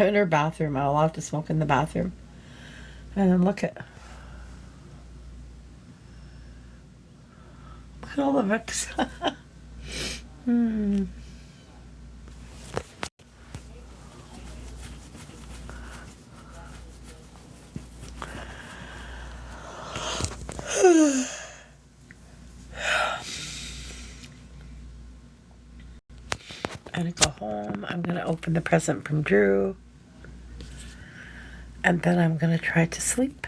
in her bathroom. I'm allowed to smoke in the bathroom. And then look at all the mix. Hmm. I'm gonna go home. I'm gonna open the present from Drew. And then I'm gonna try to sleep.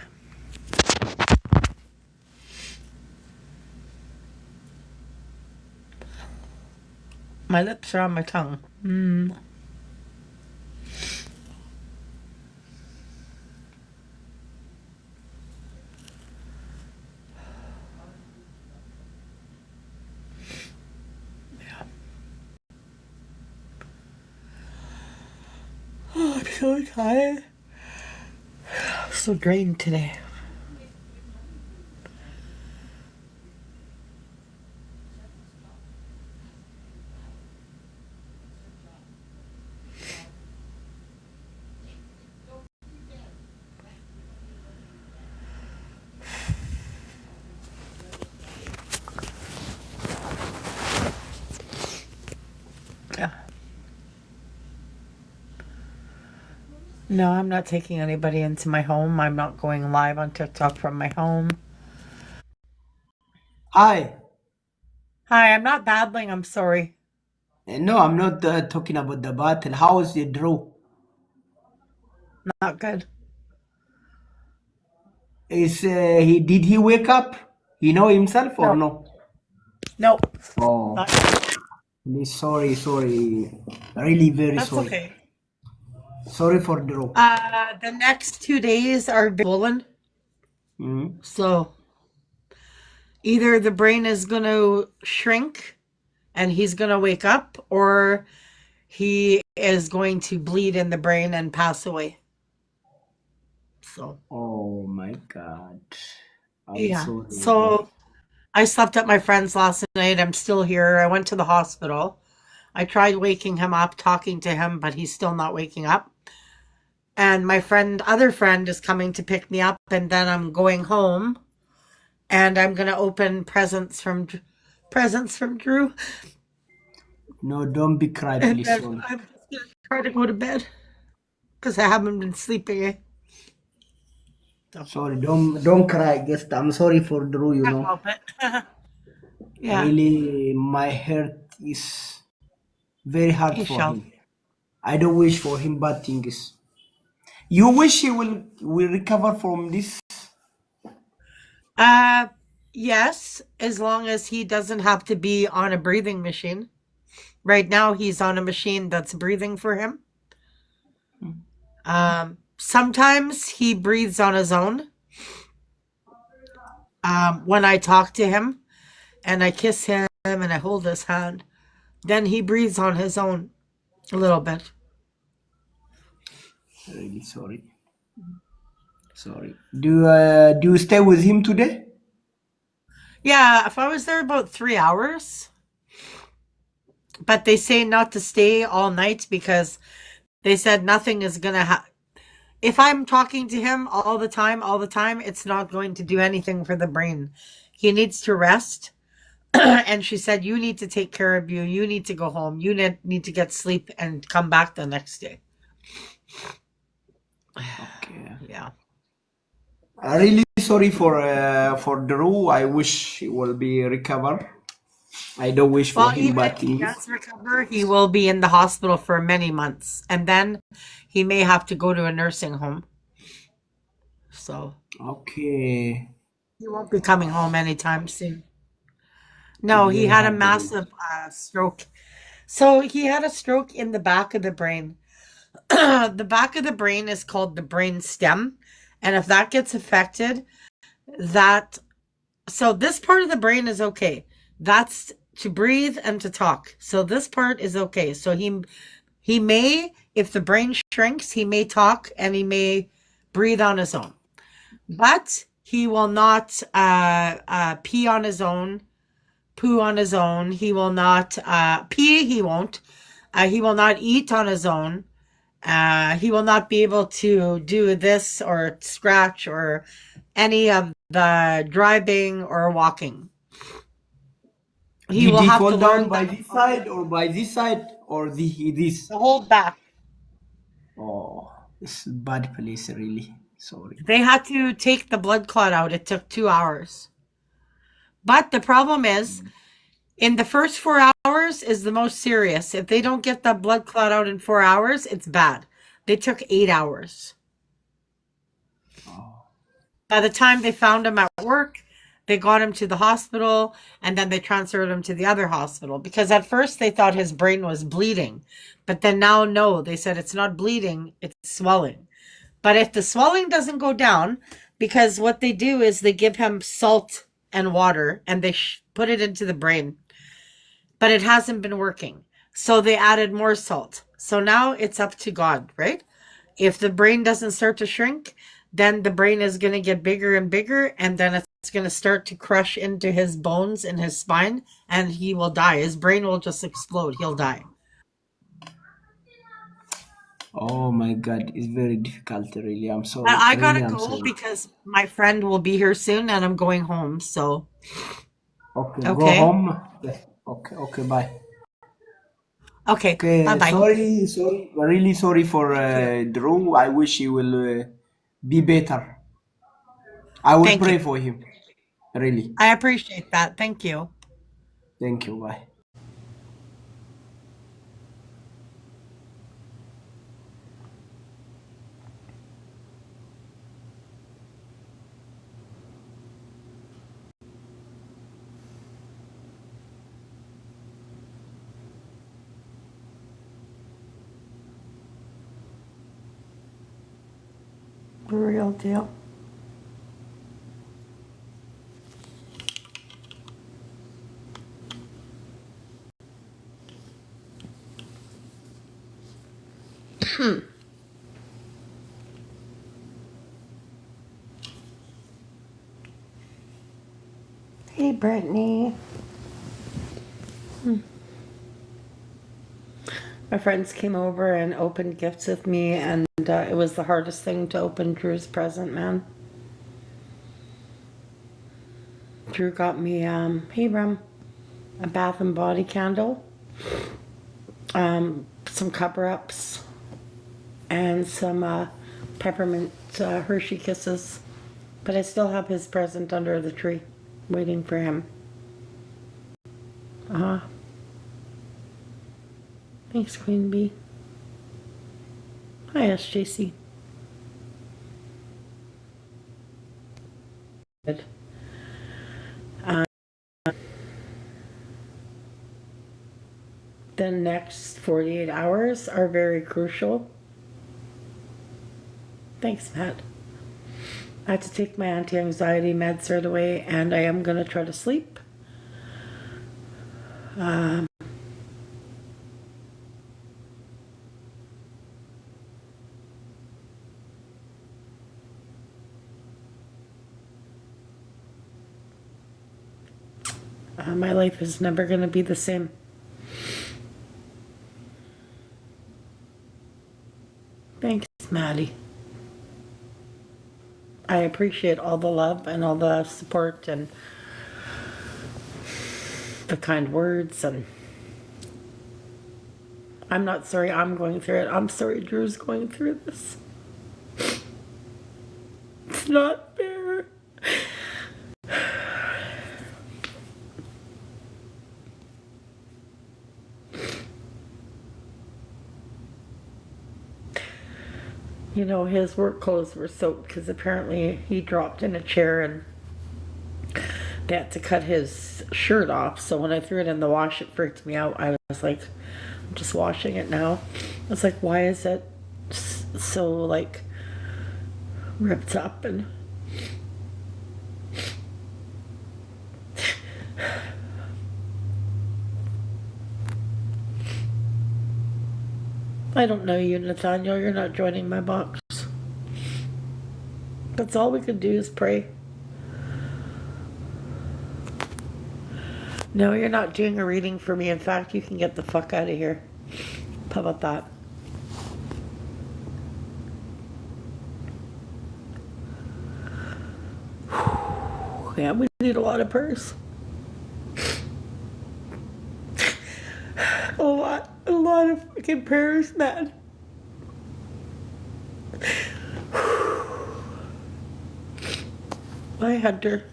My lips are on my tongue. Yeah. Oh, I'm so tired. So drained today. Yeah. No, I'm not taking anybody into my home. I'm not going live on TikTok from my home. Hi. Hi, I'm not babbling. I'm sorry. No, I'm not talking about the battle. How is the draw? Not good. Is he did he wake up? He know himself or No. no? Nope. Oh, Not yet. sorry, sorry. Really very That's sorry. okay. Sorry for draw. The next 2 days are swollen. Mm. So either the brain is going to shrink and he's going to wake up, or he is going to bleed in the brain and pass away. So, Oh my God. I'm yeah. sorry. So I slept at my friend's last night. I'm still here. I went to the hospital. I tried waking him up, talking to him, but he's still not waking up. And my other friend is coming to pick me up, and then I'm going home, and I'm gonna open presents from Drew, No, don't be cry, and please. then Sorry. I'm just gonna try to go to bed because I haven't been sleeping. So Sorry, don't cry. Just I'm sorry for Drew, you can't know. help it. Yeah, Really, my heart is very hard he for shall. him. I don't wish for him bad things. You wish he will recover from this? Uh, yes, as long as he doesn't have to be on a breathing machine. Right now, he's on a machine that's breathing for him. Sometimes he breathes on his own. When I talk to him and I kiss him and I hold his hand, then he breathes on his own a little bit. Really sorry. Sorry. Do you stay with him today? Yeah, if I was there about 3 hours, but they say not to stay all night because they said nothing is gonna if I'm talking to him all the time, it's not going to do anything for the brain. He needs to rest. And she said, you need to take care of you. You need to go home. You need to get sleep and come back the next day. Okay. Yeah. Really sorry for Drew. I wish he will be recover. I don't wish for Well, him even bad if he things. does recover, he will be in the hospital for many months. And then he may have to go to a nursing home. So Okay. he won't be coming home anytime soon. It's No, he very had a hard. Really. massive stroke. So he had a stroke in the back of the brain. The back of the brain is called the brain stem. And if that gets affected, that so this part of the brain is okay. That's to breathe and to talk. So this part is okay. So he may, if the brain shrinks, he may talk and he may breathe on his own. But he will not pee on his own, poo on his own. He will not pee. He won't. He will not eat on his own. He will not be able to do this or scratch or any of the driving or walking. He Did will he have fall to down learn by that this side or by this side or this? the whole back. Oh, it's bad place, really. Sorry. They had to take the blood clot out. It took 2 hours. But the problem is, in the first 4 hours is the most serious. If they don't get the blood clot out in 4 hours, it's bad. They took 8 hours. Oh, By the time they found him at work, they got him to the hospital and then they transferred him to the other hospital because at first they thought his brain was bleeding. But then now, no, they said it's not bleeding, it's swelling. But if the swelling doesn't go down, because what they do is they give him salt and water and they put it into the brain, but it hasn't been working. So they added more salt. So now it's up to God, right? If the brain doesn't start to shrink, then the brain is going to get bigger and bigger, and then it's going to start to crush into his bones in his spine, and he will die. His brain will just explode. He'll die. oh my God, it's very difficult, really. I'm But sorry. I Really, gotta I'm go sorry. because my friend will be here soon, and I'm going home. So, Okay, go okay. home. Yes. Okay, okay, bye. Okay. Bye Okay, bye. sorry, really sorry for Thank you. Drew. I wish he will be better. I will Thank you. pray for him. Really. I appreciate that. Thank you. Thank you. Bye. Real deal. Hey, Brittany. My friends came over and opened gifts with me, and it was the hardest thing to open Drew's present, man. Drew got me, hey, Rum, a Bath and Body candle, some cover ups, and some peppermint Hershey kisses. But I still have his present under the tree, waiting for him. Uh huh. Thanks, Queen Bee. Hi, SJC. Good. The next 48 hours are very crucial. Thanks, Matt. I had to take my anti-anxiety meds right away, and I am going to try to sleep. My life is never going to be the same. Thanks, Maddie. I appreciate all the love and all the support and the kind words, and I'm not sorry I'm going through it. I'm sorry Drew's going through this. It's not fair. You know, his work clothes were soaked because apparently he dropped in a chair and they had to cut his shirt off. So when I threw it in the wash, it freaked me out. I was like, I'm just washing it now. I was like, why is it so like ripped up? And I don't know you, Nathaniel. You're not joining my box. That's all we could do is pray. No, you're not doing a reading for me. In fact, you can get the fuck out of here. How about that? Yeah, we need a lot of prayers. A lot of fucking prayers, man. Hi, Hunter.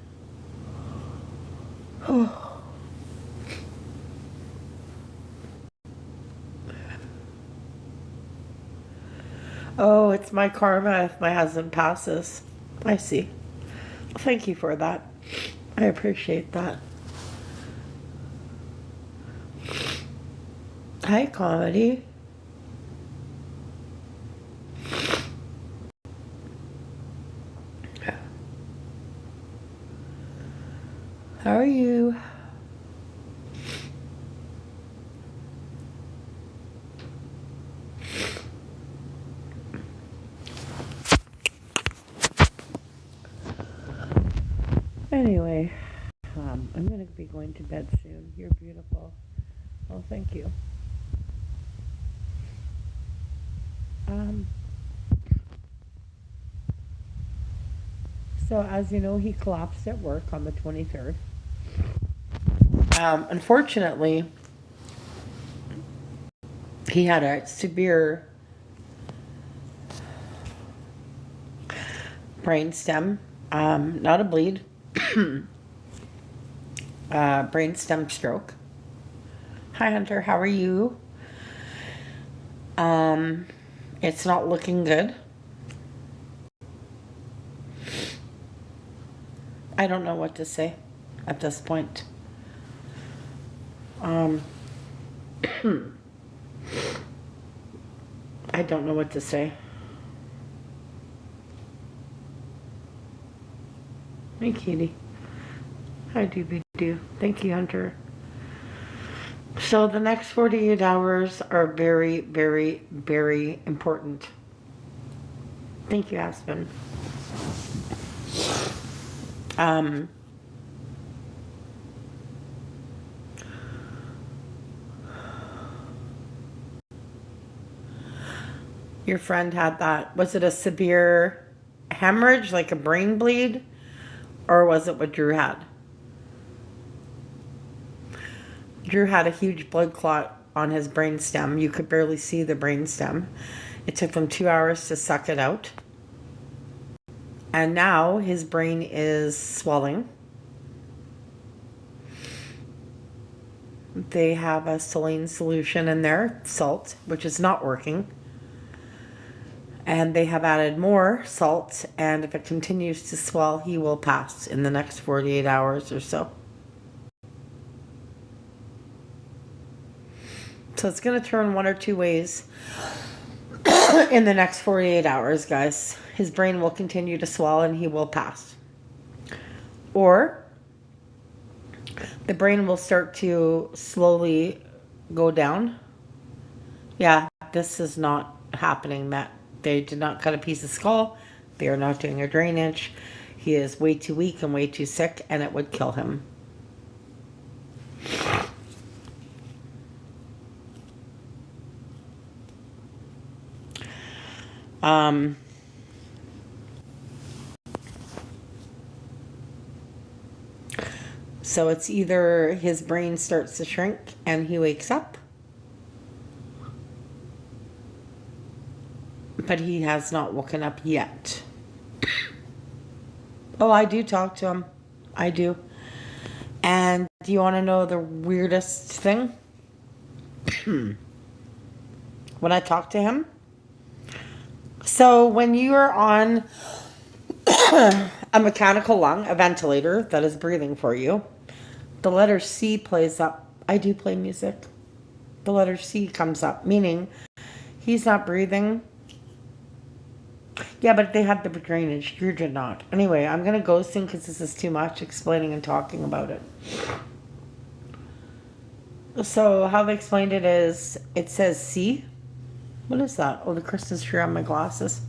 Oh, it's my karma if my husband passes. I see. Thank you for that. I appreciate that. Hi, Comedy. How are you? Anyway, I'm going to be going to bed soon. You're beautiful. Oh, thank you. So as you know, he collapsed at work on the 23rd. Unfortunately, he had a severe brain stem, not a bleed, brain stem stroke. Hi, Hunter. How are you? It's not looking good. I don't know what to say at this point. I don't know what to say. Hey, Katie. Hi, Doobie-Doo. Thank you, Hunter. So the next 48 hours are very, very, very important. Thank you, Aspen. Your friend had that. Was it a severe hemorrhage, like a brain bleed? Or was it what Drew had? Drew had a huge blood clot on his brain stem. You could barely see the brain stem. It took them 2 hours to suck it out. And now his brain is swelling. They have a saline solution in there, salt, which is not working. And they have added more salt, and if it continues to swell, he will pass in the next 48 hours or so. So it's going to turn one or two ways in the next 48 hours, guys. His brain will continue to swell and he will pass. Or the brain will start to slowly go down. Yeah, this is not happening, Matt. They did not cut a piece of skull. They are not doing a drainage. He is way too weak and way too sick, and it would kill him. So it's either his brain starts to shrink and he wakes up, but he has not woken up yet. Oh, I do talk to him. I do. And do you want to know the weirdest thing? When I talk to him? So when you are on a mechanical lung, a ventilator that is breathing for you, the letter C plays up. I do play music. The letter C comes up, meaning he's not breathing. Yeah, but they had the drainage. You did not. Anyway, I'm going to go soon because this is too much explaining and talking about it. So how they explained it is, it says C. What is that? Oh, the Christmas tree on my glasses.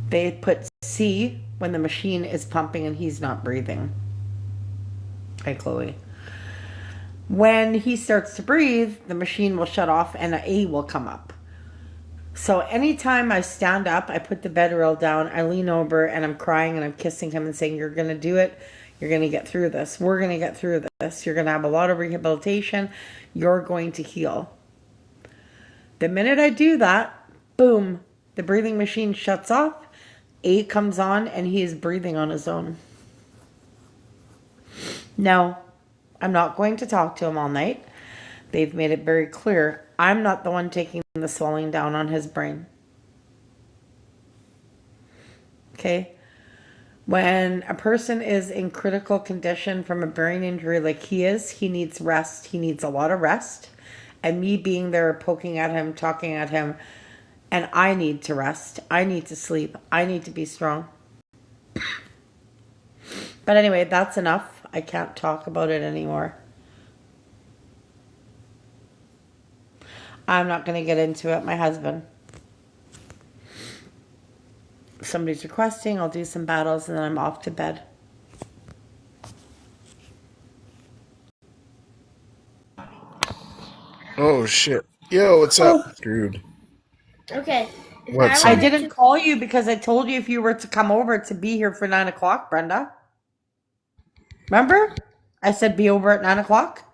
They put C when the machine is pumping and he's not breathing. Hi, Chloe. When he starts to breathe, the machine will shut off and an A will come up. So anytime I stand up, I put the bed rail down, I lean over and I'm crying and I'm kissing him and saying, "You're going to do it. You're going to get through this. We're going to get through this. You're going to have a lot of rehabilitation. You're going to heal." The minute I do that, boom, the breathing machine shuts off. 8 comes on and he is breathing on his own. No, I'm not going to talk to him all night. They've made it very clear I'm not the one taking the swelling down on his brain. Okay? When a person is in critical condition from a brain injury like he is, he needs rest. He needs a lot of rest. And me being there, poking at him, talking at him, and I need to rest. I need to sleep. I need to be strong. But anyway, that's enough. I can't talk about it anymore. I'm not going to get into it. My husband. Somebody's requesting, I'll do some battles, and then I'm off to bed. Oh shit. Yo, what's up, dude? Okay. What's I up? didn't call you because I told you if you were to come over to be here for 9 o'clock, Brenda. Remember? I said be over at 9 o'clock.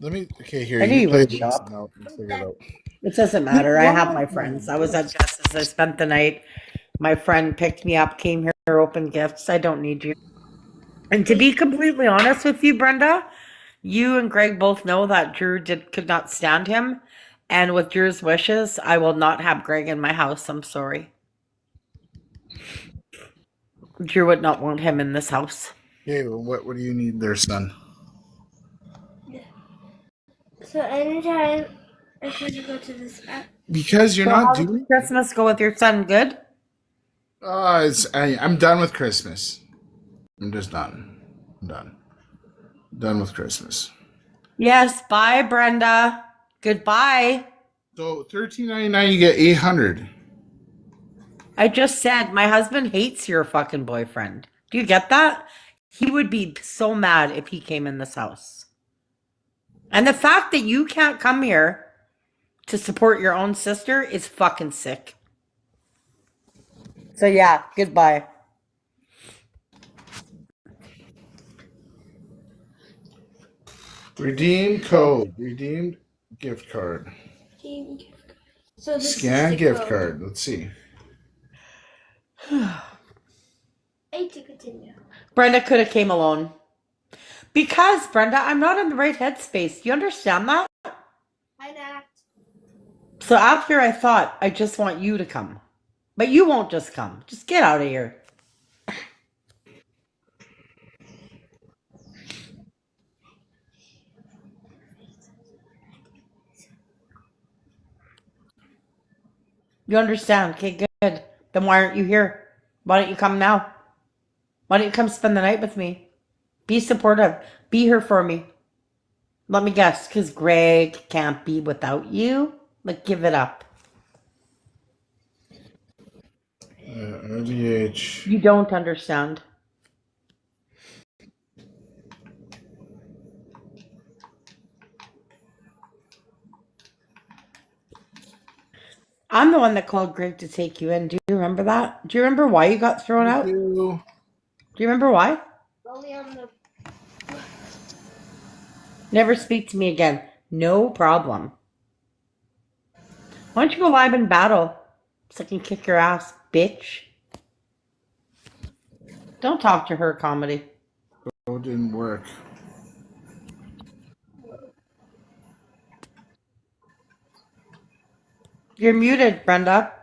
Okay, here, I knew you you play wouldn't show this up. and I'll figure it out. It doesn't matter. I have my friends. I was at Jess's. I spent the night. My friend picked me up, came here, opened gifts. I don't need you. And to be completely honest with you, Brenda, you and Greg both know that Drew could not stand him. And with Drew's wishes, I will not have Greg in my house. I'm sorry. Drew would not want him in this house. Okay, well, what do you need there, son? So anytime I should go to this app. Because you're So not how did doing. Christmas go with your son? Good? I'm done with Christmas. I'm just done. I'm done. Done with Christmas. Yes. Bye, Brenda. Goodbye. So $13.99, you get 800. I just said my husband hates your fucking boyfriend. Do you get that? He would be so mad if he came in this house. And the fact that you can't come here to support your own sister is fucking sick. So yeah, goodbye. Redeem code. Redeemed gift card. So this Scan is the gift code. card. Let's see. 8 to continue. Brenda could have came alone. Because, Brenda, I'm not in the right headspace. Do you understand that? Hi, Nat. So after I thought, I just want you to come. But you won't just come. Just get out of here. You understand? Okay, good. Then why aren't you here? Why don't you come now? Why don't you come spend the night with me? Be supportive. Be here for me. Let me guess, because Greg can't be without you? Like, give it up. RDH. You don't understand. I'm the one that called Greg to take you in. Do you remember that? Do you remember why you got thrown Thank out? you. Do you remember why? Only on the. Never speak to me again. No problem. Why don't you go live in battle so I can kick your ass, bitch? Don't talk to her, comedy. Oh, it didn't work. You're muted, Brenda.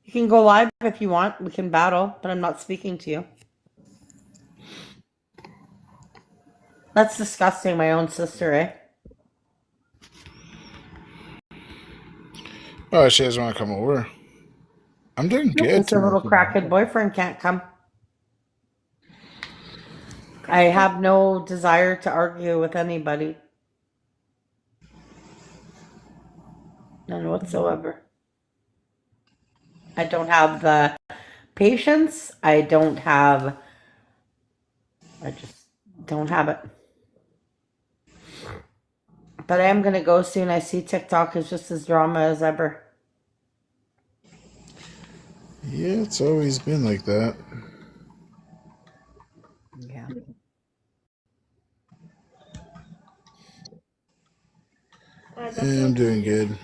You can go live if you want. We can battle, but I'm not speaking to you. That's disgusting, my own sister, eh? Oh, she doesn't want to come over. I'm doing good Because her little tonight. crackhead boyfriend can't come. I have no desire to argue with anybody. None whatsoever. I don't have the patience. I just don't have it. But I am going to go soon. I see TikTok is just as drama as ever. Yeah, it's always been like that. Yeah. Yeah, I'm doing good.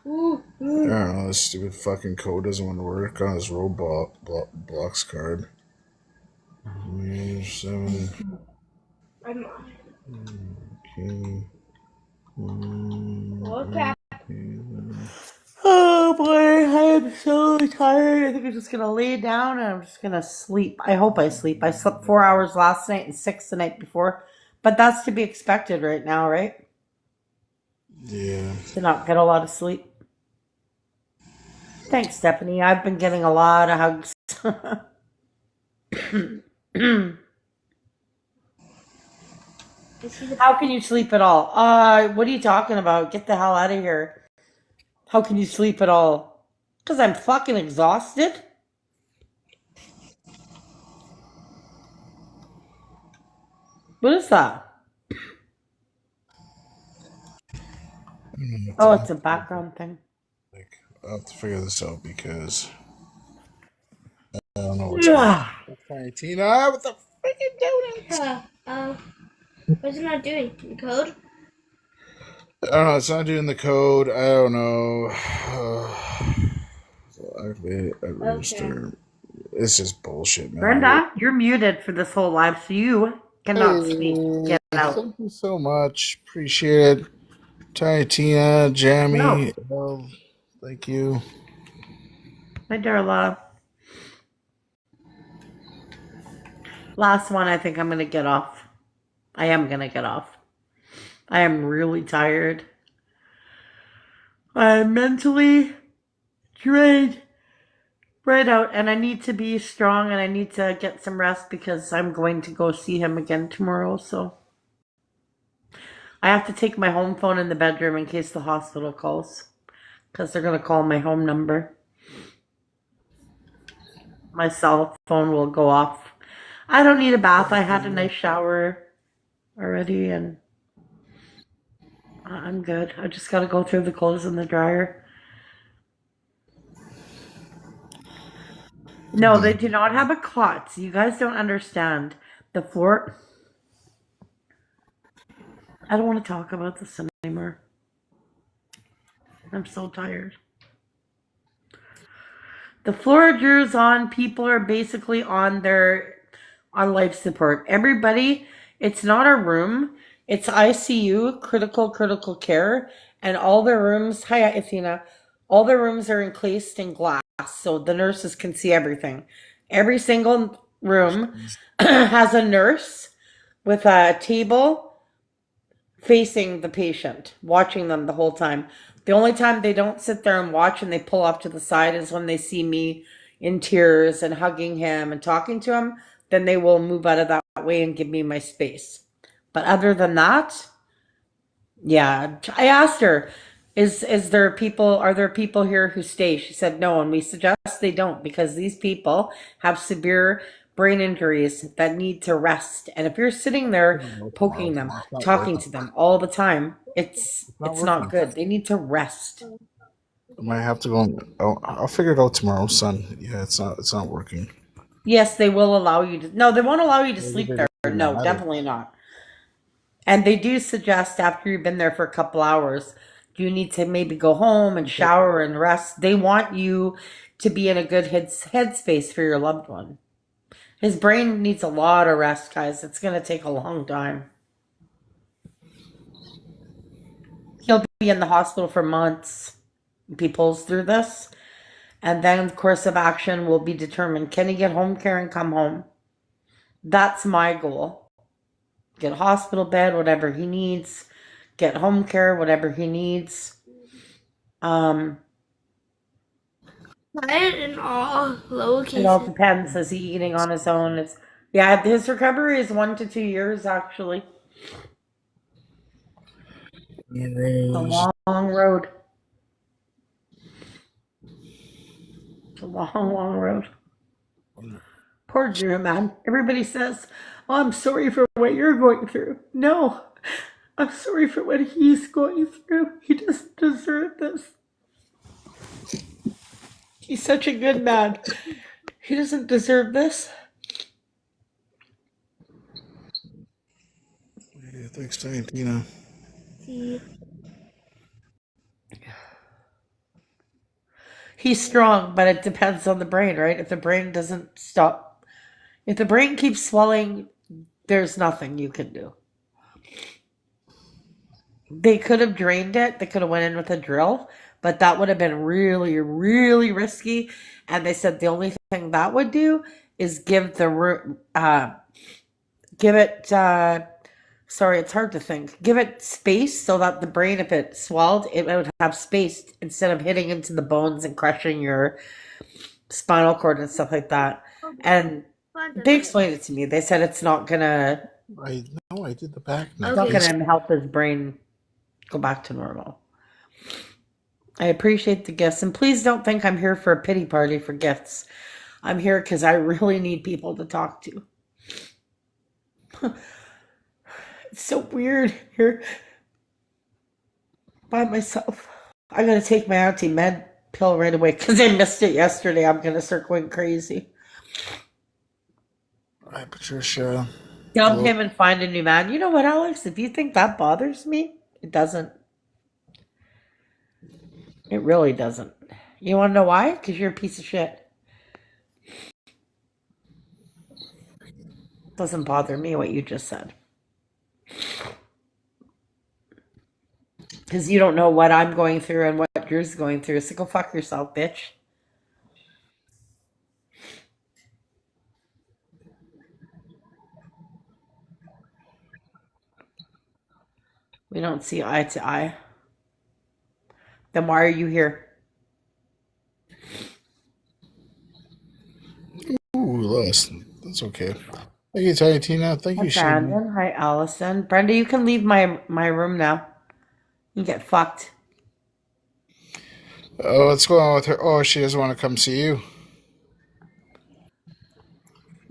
Ooh. I don't know, this stupid fucking code doesn't want to work on his blocks card. 7. I'm Okay. okay. Oh boy, I am so tired. I think I'm just gonna lay down and I'm just gonna sleep. I hope I sleep. I slept 4 hours last night and 6 the night before, but that's to be expected right now, right? Yeah. To not get a lot of sleep. Thanks, Stephanie. I've been getting a lot of hugs. How can you sleep at all? What are you talking about? Get the hell out of here. How can you sleep at all? Because I'm fucking exhausted? What is that? Oh, it's a background thing. Like, I'll have to figure this out because I don't know what's going Yeah. on. Tiny Tina with the freaking donuts. What's it not doing? The code? I don't know. It's not doing the code. I don't know. So activate it. I register. It's just bullshit, man. Brenda, you're muted for this whole live, so you cannot speak. Hey, Get out. thank you so much. Appreciate it. Tiny Tina, No. Jammy. Oh, thank you. Hi, Darla. Last one, I think I'm going to get off. I am going to get off. I am really tired. I'm mentally drained right out, and I need to be strong and I need to get some rest because I'm going to go see him again tomorrow. So I have to take my home phone in the bedroom in case the hospital calls because they're going to call my home number. My cell phone will go off. I don't need a bath. I had a nice shower already and I'm good. I just got to go through the clothes in the dryer. No, they do not have a cot. So you guys don't understand. The floor. I don't want to talk about this anymore. I'm so tired. The Floragers on people are basically on life support. Everybody, it's not a room. It's ICU, critical care, and all the rooms. Hi, Athena. All the rooms are encased in glass, so the nurses can see everything. Every single room has a nurse with a table facing the patient, watching them the whole time. The only time they don't sit there and watch and they pull off to the side is when they see me in tears and hugging him and talking to him. Then they will move out of that way and give me my space. But other than that, yeah, I asked her, are there people here who stay? She said no, and we suggest they don't because these people have severe brain injuries that need to rest. And if you're sitting there poking them, It's not talking working. to them all the time, It's not it's not working. good. They need to rest. I might have to go. I'll figure it out tomorrow, son. Yeah, it's not. It's not working. Yes, they will allow you to. No, they won't allow you to Maybe sleep they there. don't even No, have it. definitely not. And they do suggest after you've been there for a couple hours, you need to maybe go home and shower and rest. They want you to be in a good headspace for your loved one. His brain needs a lot of rest, guys. It's going to take a long time. He'll be in the hospital for months if he pulls through this. And then the course of action will be determined. Can he get home care and come home? That's my goal. Get a hospital bed, whatever he needs. Get home care, whatever he needs. Um, Quiet and all it all lowercase. depends. Is he eating on his own? Yeah, his recovery is 1 to 2 years actually. It's a long road. It's a long road. Poor Drew, man. Everybody says, "Oh, I'm sorry for what you're going through." No, I'm sorry for what he's going through. He doesn't deserve this. He's such a good man. He doesn't deserve this. Yeah, thanks, Tina. See, He's strong, but it depends on the brain, right? If the brain doesn't stop, if the brain keeps swelling, there's nothing you can do. They could have drained it. They could have went in with a drill, but that would have been really, really risky. And they said the only thing that would do is give give it. Sorry, it's hard to think. Give it space so that the brain, if it swelled, it would have space instead of hitting into the bones and crushing your spinal cord and stuff like that. And they explained it to me. They said it's not gonna, I know I did the back now. it's not gonna help his brain go back to normal. I appreciate the gifts, and please don't think I'm here for a pity party for gifts. I'm here because I really need people to talk to. It's so weird here by myself. I gotta take my anti-med pill right away because I missed it yesterday. I'm gonna start going crazy. Hi, Patricia. Dump him and find a new man. You know what, Alex? If you think that bothers me, it doesn't. It really doesn't. You want to know why? Because you're a piece of shit. Doesn't bother me what you just said. Because you don't know what I'm going through and what Drew's going through. So go fuck yourself, bitch. We don't see eye to eye. Then why are you here? Ooh, lost. That's okay. Thank you, Tina. Thank Hi, you, Shane. Brandon. Hi, Allison. Brenda, you can leave my room now. You get fucked. Oh, what's going on with her? Oh, she doesn't want to come see you.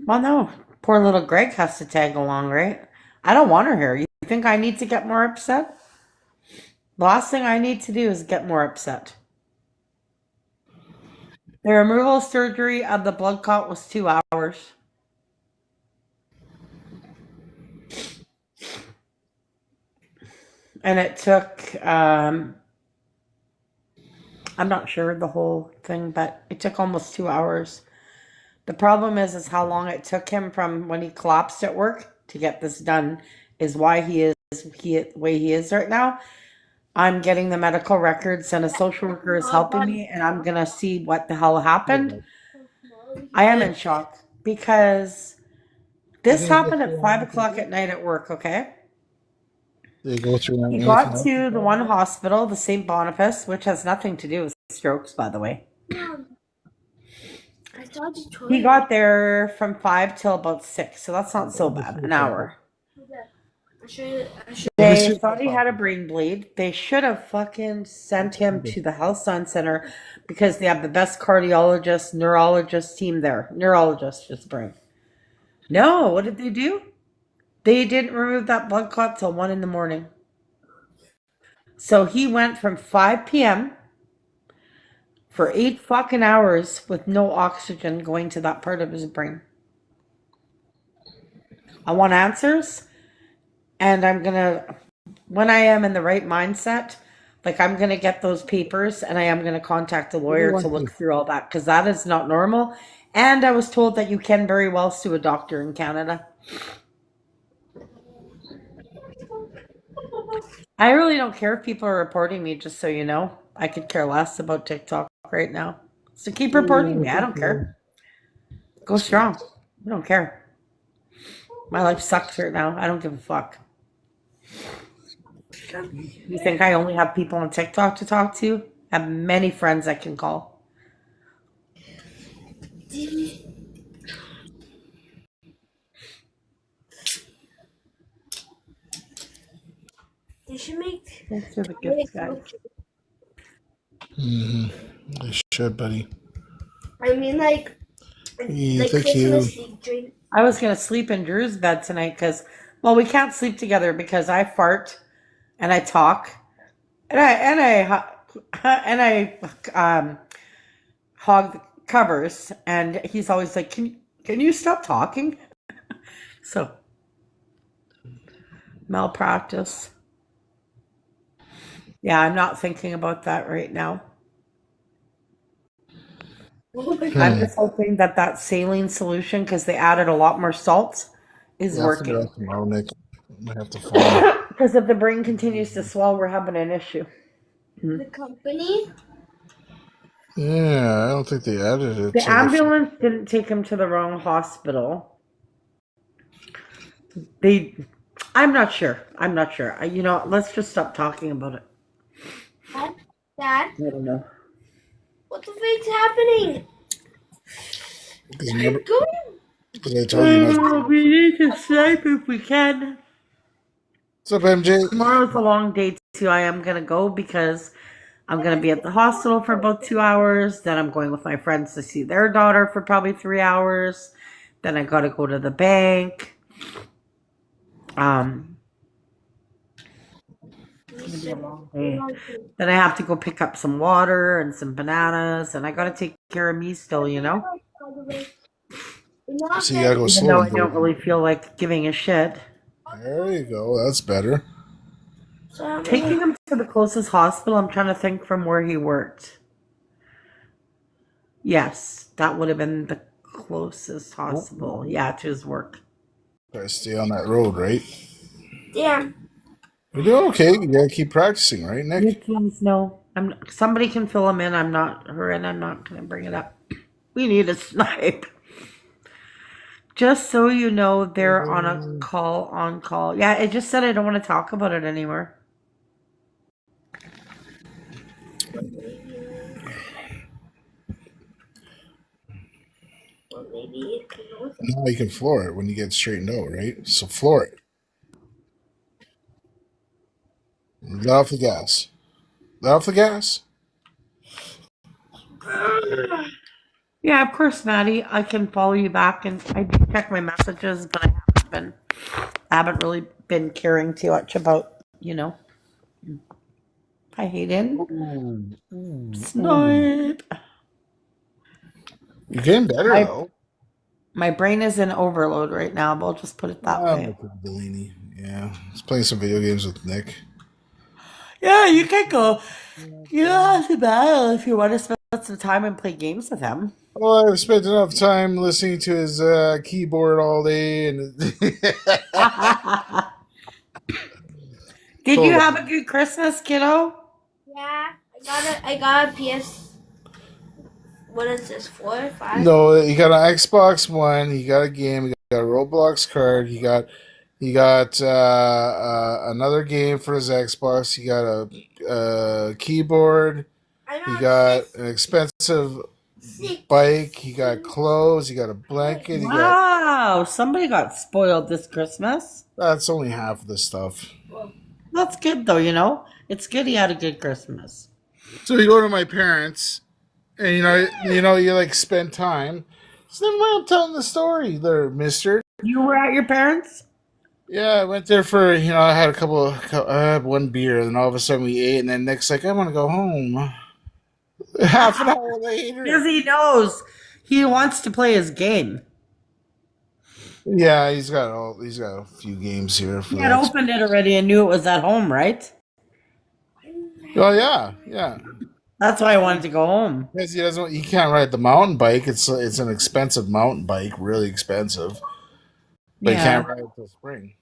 Well, no. Poor little Greg has to tag along, right? I don't want her here. You think I need to get more upset? The last thing I need to do is get more upset. The removal surgery of the blood clot was 2 hours. And it took, I'm not sure the whole thing, but it took almost 2 hours. The problem is how long it took him from when he collapsed at work to get this done is why he is the way he is right now. I'm getting the medical records and a social worker is helping me and I'm going to see what the hell happened. I am in shock because this happened at 5 o'clock at night at work, okay? They go through. He got to the one hospital, the St. Boniface, which has nothing to do with strokes, by the way. I thought you told He me. got there from 5 till about 6, so that's not so bad, an hour. I should. They thought he had a brain bleed. They should have fucking sent him to the Health Science Center because they have the best cardiologist, neurologist team there. Neurologist, just brain. No, what did they do? They didn't remove that blood clot till 1 in the morning. So he went from 5 p.m. for 8 fucking hours with no oxygen going to that part of his brain. I want answers. And I'm going to, when I am in the right mindset, like I'm going to get those papers and I am going to contact a lawyer to look through all that because that is not normal. And I was told that you can very well sue a doctor in Canada. I really don't care if people are reporting me, just so you know. I could care less about TikTok right now. So keep reporting me. I don't care. Go strong. I don't care. My life sucks right now. I don't give a fuck. You think I only have people on TikTok to talk to? I have many friends I can call. They should make. Thanks for the gift, guys. They should, buddy. I mean, like Yeah, thank Christmas you. drink. I was going to sleep in Drew's bed tonight because, well, we can't sleep together because I fart and I talk and I hog the covers, and he's always like, can you stop talking? So malpractice. Yeah, I'm not thinking about that right now. I'm just hoping that that saline solution, because they added a lot more salt, is You have to go working. out tomorrow, Nick. I have to phone. Because if the brain continues to swell, we're having an issue. The company? Yeah, I don't think they added it The to the. ambulance didn't take him to the wrong hospital. They, I'm not sure. I'm not sure. Let's just stop talking about it. Dad, I don't know. what the freak's happening? Because remember, Go. because I told you not. We need to sleep if we can. What's up, MJ? Tomorrow's a long day too. I am gonna go because I'm gonna be at the hospital for about 2 hours. Then I'm going with my friends to see their daughter for probably 3 hours. Then I gotta go to the bank. It's gonna be a long day. Then I have to go pick up some water and some bananas, and I gotta take care of me still, So you gotta go Even though slow. I don't really feel like giving a shit. There you go. That's better. Taking him to the closest hospital, I'm trying to think from where he worked. Yes, that would have been the closest hospital. Yeah, to his work. Gotta stay on that road, right? Yeah. You're doing okay. You gotta keep practicing, right, You Nick? teams know. Somebody can fill him in. I'm not her, and I'm not gonna bring it up. We need a snipe. Just so you know, they're on call. Yeah, it just said I don't want to talk about it anymore. Well, maybe it can also. Now you can floor it when you get straightened out, right? So floor it. Let off the gas. Let off the gas. Yeah, of course, Maddie. I can follow you back, and I do check my messages, but I haven't really been caring too much about, Hi, Hayden. Snipe. You're getting better My though. my brain is in overload right now, but I'll just put it that Ah, way. Michael Delaney. Yeah, he's playing some video games with Nick. Yeah, you can go. You don't have to battle if you want to spend some time and play games with him. Well, I've spent enough time listening to his keyboard all day, and Did you told have him. a good Christmas, kiddo? Yeah. I got a PS. What is this? 4 or 5? No, he got an Xbox One. He got a game. He got a Roblox card. He got another game for his Xbox. He got a keyboard. I He got got an expensive six. bike. He got clothes. He got a blanket. He got. Wow, somebody got spoiled this Christmas. That's only half of the stuff. That's good though. It's good he had a good Christmas. So you go to my parents, and you like spend time. So then why I'm telling the story there, Mister. You were at your parents'? Yeah, I went there for I had I had one beer, and then all of a sudden we ate, and then Nick's like, I want to go home. Half an hour later. Because he knows he wants to play his game. Yeah, he's got a few games here for He had that. opened it already and knew it was at home, right? Oh yeah. That's why I wanted to go home. Because he can't ride the mountain bike. It's an expensive mountain bike, really expensive. But he Yeah. can't ride it till spring.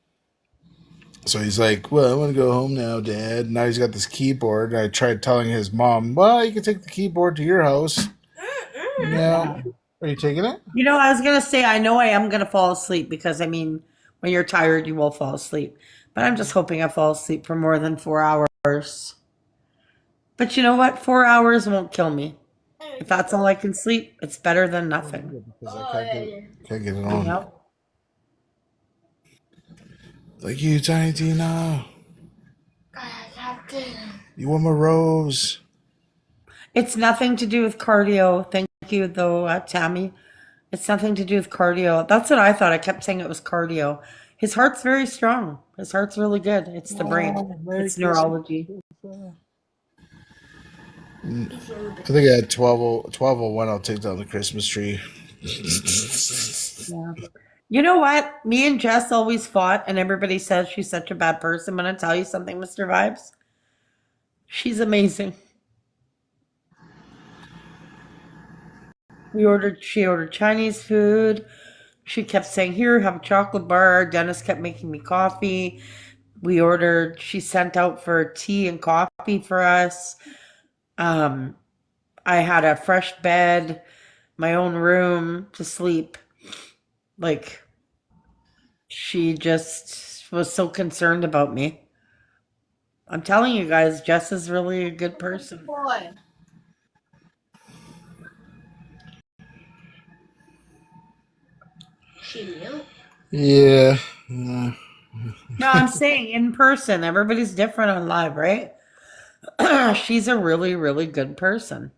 So he's like, well, I want to go home now, Dad. Now he's got this keyboard. I tried telling his mom, well, you can take the keyboard to your house. No. Are you taking it? I was going to say, I know I am going to fall asleep because, when you're tired, you will fall asleep. But I'm just hoping I fall asleep for more than 4 hours. But you know what? 4 hours won't kill me. If that's all I can sleep, it's better than nothing. Because I can't get it on. Yep. Thank you, Tiny Tina. You want my rose? It's nothing to do with cardio. Thank you, though, Tammy. It's nothing to do with cardio. That's what I thought. I kept saying it was cardio. His heart's very strong. His heart's really good. It's the brain. Merry It's Christmas. neurology. I think at 12:01 I'll take down the Christmas tree. Yeah. You know what? Me and Jess always fought, and everybody says she's such a bad person. I'm going to tell you something, Mr. Vibes. She's amazing. She ordered Chinese food. She kept saying, "Here, have a chocolate bar." Dennis kept making me coffee. She sent out for tea and coffee for us. Um, I had a fresh bed, my own room to sleep. Like, she just was so concerned about me. I'm telling you guys, Jess is really a good person. Boy. She mute? Yeah. No, I'm saying in person. Everybody's different on live, right? She's a really, really good person.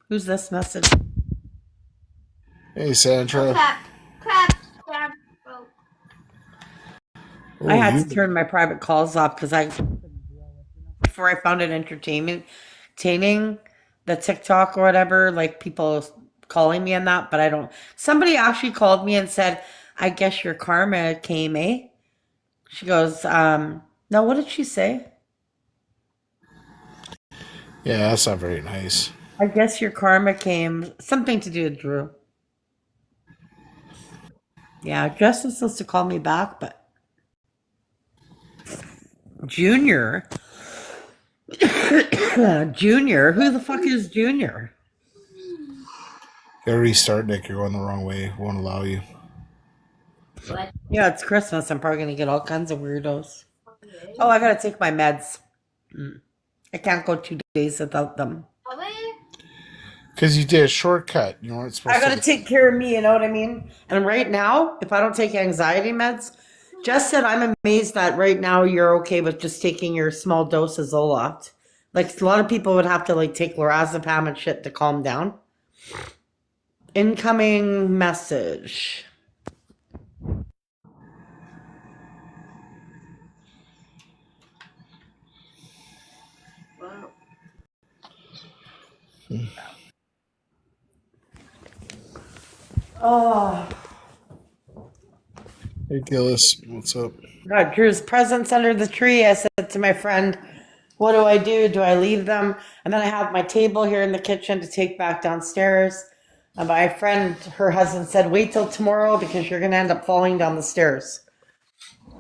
Who's this message? Hey, Oh, Sandra. crap. Oh. I Oh, had you. to turn my private calls off because before I found it entertaining, the TikTok or whatever, like people calling me on that, but I don't. Somebody actually called me and said, "I guess your karma came, eh?" She goes, no, what did she say? Yeah, that's not very nice. I guess your karma came, something to do with Drew. Yeah, Jess was supposed to call me back, but Junior, Junior, who the fuck is Junior? Gotta restart, Nick. You're going the wrong way. Won't allow you. What? Yeah, it's Christmas. I'm probably gonna get all kinds of weirdos. Oh, I gotta take my meds. I can't go 2 days without them. Because you did a shortcut. You weren't supposed I gotta to. take care of me, you know what I mean? And right now, if I don't take anxiety meds, Jess said I'm amazed that right now you're okay with just taking your small dose of Zoloft. Like a lot of people would have to like take lorazepam and shit to calm down. Incoming message. Wow. Oh, Hey, Gillis. What's up? got Drew's presents under the tree. I said to my friend, what do I do? Do I leave them? And then I have my table here in the kitchen to take back downstairs. And my friend, her husband said, wait till tomorrow because you're going to end up falling down the stairs.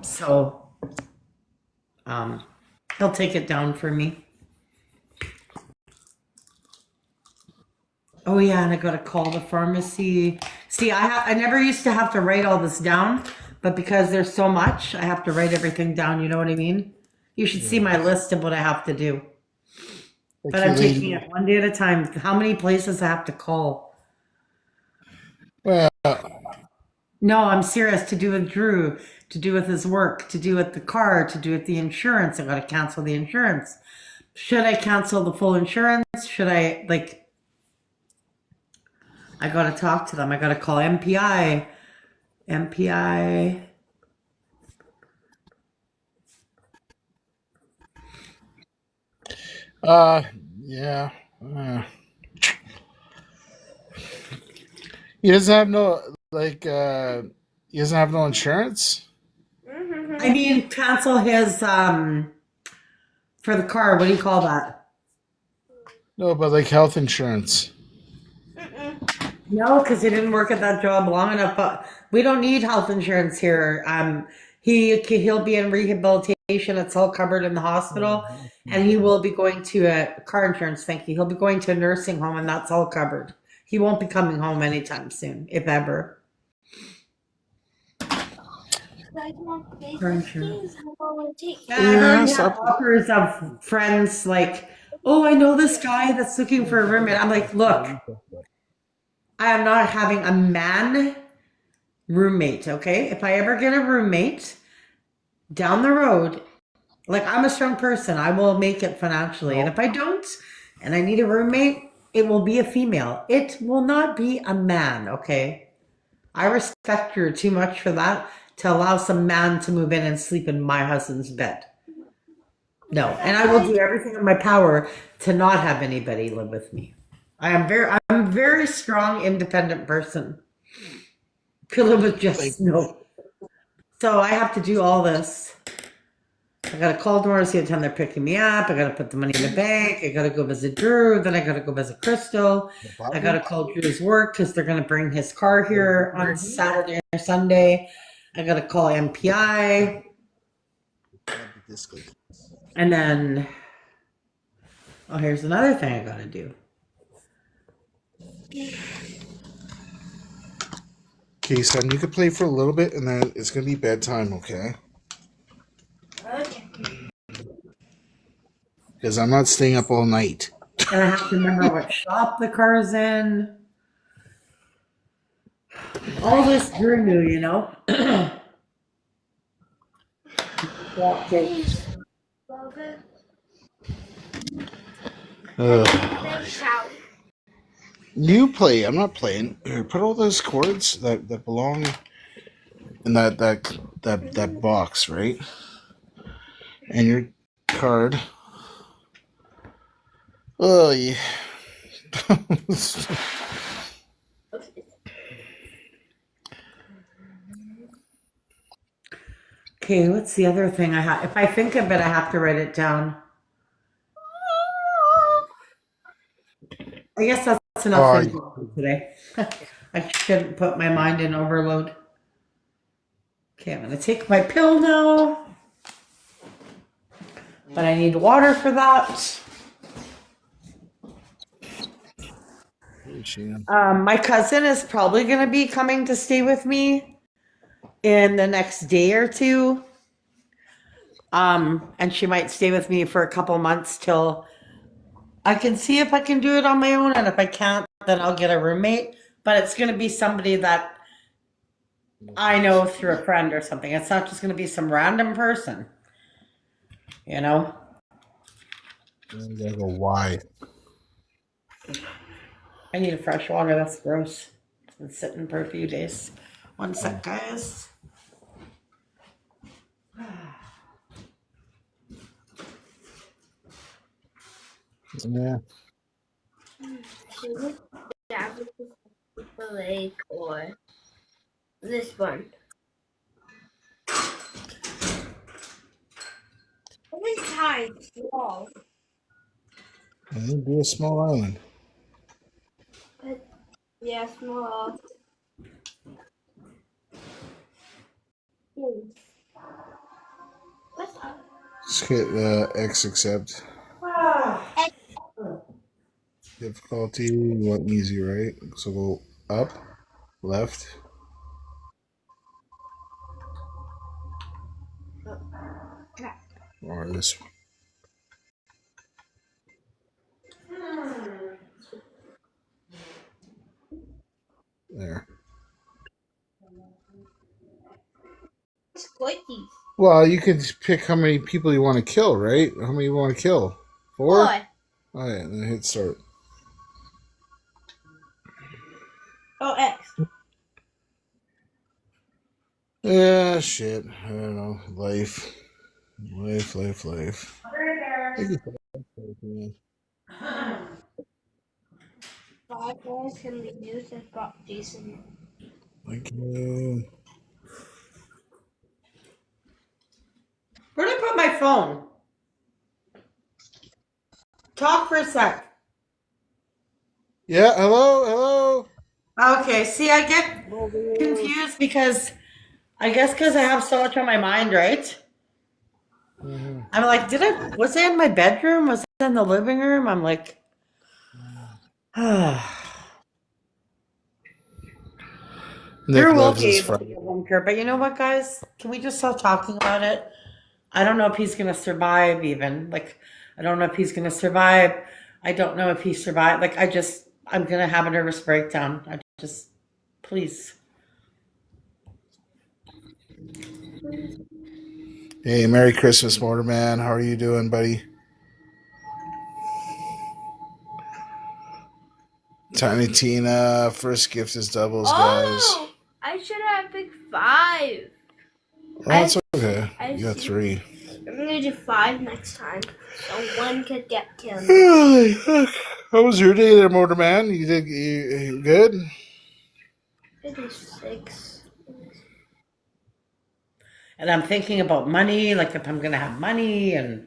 So, he'll take it down for me. Oh yeah, and I got to call the pharmacy. See, I never used to have to write all this down, but because there's so much, I have to write everything down. You know what I mean? You should see my list of what I have to do. But I'm taking it one day at a time. How many places I have to call? Well, No, I'm serious. To do with Drew, to do with his work, to do with the car, to do with the insurance. I got to cancel the insurance. Should I cancel the full insurance? Should I I got to talk to them. I got to call MPI. MPI. yeah. He doesn't have no, he doesn't have no insurance? I mean, cancel his for the car. What do you call that? No, but like health insurance. No, because he didn't work at that job long enough. But we don't need health insurance here. He'll be in rehabilitation. It's all covered in the hospital, and he will be going to a car insurance. Thank you. He'll be going to a nursing home, and that's all covered. He won't be coming home anytime soon, if ever. Car insurance. And I've already had offers of friends like, oh, I know this guy that's looking for a roommate. I'm like, look, I am not having a man roommate, okay? If I ever get a roommate down the road, like I'm a strong person, I will make it financially. And if I don't, and I need a roommate, it will be a female. It will not be a man, okay? I respect her too much for that to allow some man to move in and sleep in my husband's bed. No, and I will do everything in my power to not have anybody live with me. I'm a very strong, independent person. To live with Like, just no. So I have to do all this. I gotta call tomorrow to see what time they're picking me up. I gotta put the money in the bank. I gotta go visit Drew. Then I gotta go visit Crystal. the I bottom? gotta call Drew's work because they're gonna bring his car here on Saturday or Sunday. I gotta call MPI. And then, oh, here's another thing I gotta do. Okay, son, you can play for a little bit, and then it's gonna be bedtime, okay? Okay. Because I'm not staying up all night. And I have to remember what shop the car's in. All this Drew knew, you know. Okay. Ugh. You play. I'm not playing. Here, put all those cords that belong in that box, right? And your card. Oh yeah. Okay, what's the other thing I have? If I think of it, I have to write it down. I guess that's enough things for today. I shouldn't put my mind in overload. Okay, I'm gonna take my pill now. But I need water for that. My cousin is probably gonna be coming to stay with me in the next day or two. And she might stay with me for a couple months till I can see if I can do it on my own, and if I can't, then I'll get a roommate. But it's going to be somebody that I know through a friend or something. It's not just going to be some random person, you know? You gotta go why? I need a fresh water. That's gross. It's been sitting for a few days. One sec, guys. Yeah. Lake or this one. Every time small. And then do a small island. Yeah, small. What's up? Just hit X accept. Difficulty, you want easy, right? So go up, left. Or this one. There. Squishies. Well, you can pick how many people you want to kill, right? How many you want to kill? 4? Four. Oh yeah, then hit start. Oh, X. Yeah, shit. I don't know. Life. Thank you for that, man. 5 balls can be used as properties in Thank you. Where did I put my phone? Talk for a sec. Yeah, hello. Okay, see, I get confused because I guess because I have so much on my mind, right? Mm-hmm. I'm like, was I in my bedroom? Was I in the living room? I'm like, Nick Drew will loves be his able to friend. get home care. But you know what, guys? Can we just stop talking about it? I don't know if he's going to survive even. Like, I don't know if he's going to survive. I don't know if he survived. Like, I'm going to have a nervous breakdown. Please. Hey, Merry Christmas, Motorman. How are you doing, buddy? Tiny Tina, first gift is doubles, guys. Oh, I should have picked 5. Oh, it's okay. You got 3. I'm gonna do 5 next time, so 1 could get killed. How was your day there, Motorman? You good? It is 6. And I'm thinking about money, like if I'm gonna have money and